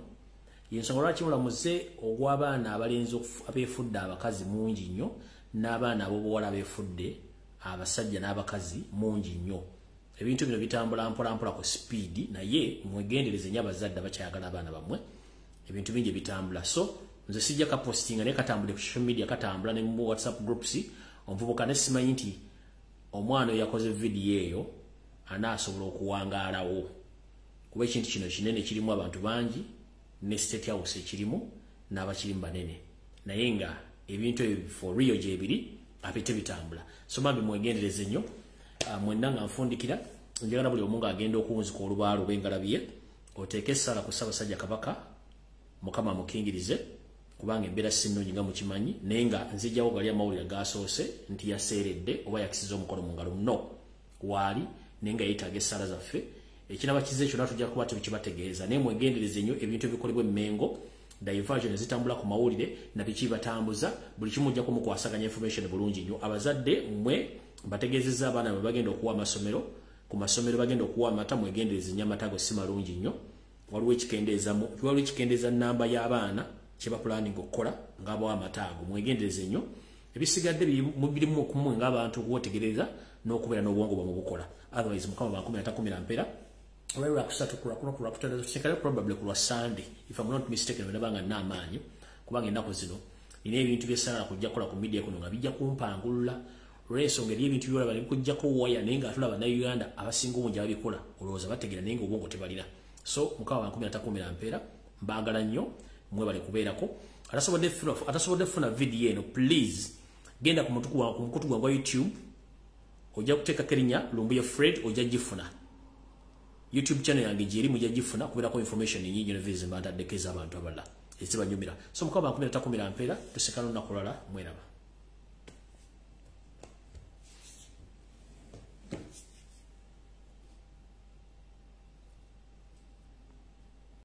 yensonga lwaki mulamuze ogw'abaana abalenzi abeefudde abakazi mungi nnyo n'abaana ab'obuwala abeefudde abasajja n'abakazi mungi nnyo. Ebintu bino bitambula mpola ku speed naye mwegendereze nnyo abazadde bakyayagala abaana bammwe. Ebintu bingi bitambula. So nze sijja ka postinga ne katambule ku social media katambula ne mu WhatsApp groups omuvubuka ne simanyi nti omwana yakoze video eyo anaasobola okuwangaalawo kuba ekintu kino kinene kirimu abantu bangi ne state house ekirimu n'abakirimu banene naye nga ebintu ebyo for real gye biri apite bitambula. So bambi mwegendereze nnyo. Mwenna nga nfundikira njagala buli omu ng'agenda okunzika olubaalo bw'engalabiye oteeke essala ku Ssaabasajja Kabaka Mukama amukingirize kubanga embeera sinnungi nga mukimanyi nenga nzijjawo gali amawulire gasoose nti yaseeredde oba yakisiza omukono mu ngalo no waali nenga yeetaaga essaala zaffe ekiraba kize ekyo natujja kuba tukibategeeza naye mwegendereze nnyo ebintu ebikolebwa emmengo diversion ezitambula ku mawulire na biki batambuza buli kimu ojja kumukwasaganya information bulungi nnyo abazadde mwe bategeezezza abaana bwe bagenda okuwa amasomero ku masomero bagenda okuwa amata mwegendereze nnyo amata go si malungi nnyo waliwo ekikendeeza nnamba y'abaana kye bapulaninga okukola ng'abawa amata ago mwegendereze nnyo ebisigadde birimu okumwe ng'abantu okuwetegereza n'okubeera n'obwongo bwamwe bukola otherwise mukama 13 mpera olwalula kusatu kulakutalekale probably kulwa Sunday if I'm not mistaken wenabanga n'amaanyi kubanga ennaku zino nina ebintu by'essaala kujja kukola ku media kuno nga bijja kumpangulula olw'ensonga eri ebintu byolaba ne bikujjako waya naye nga tulaba Uganda abasinga omungi ababikola olowooza bategeera naye nga obwongo tebalina so mukama 13 mpera mbaagala nnyo mwebale kubeerako atasobodde funa video eno please genda ku mukutu gwange wa YouTube ojja kuteekako erinnya Lumbuye Fred ojja gifuna YouTube channel yange jeri mujja gifuna kubeerako information nyingi nevizi mbantaddeko ez'abantu abalala ezibanyumira so mukama 13 mpera tusekano nakulala mweraba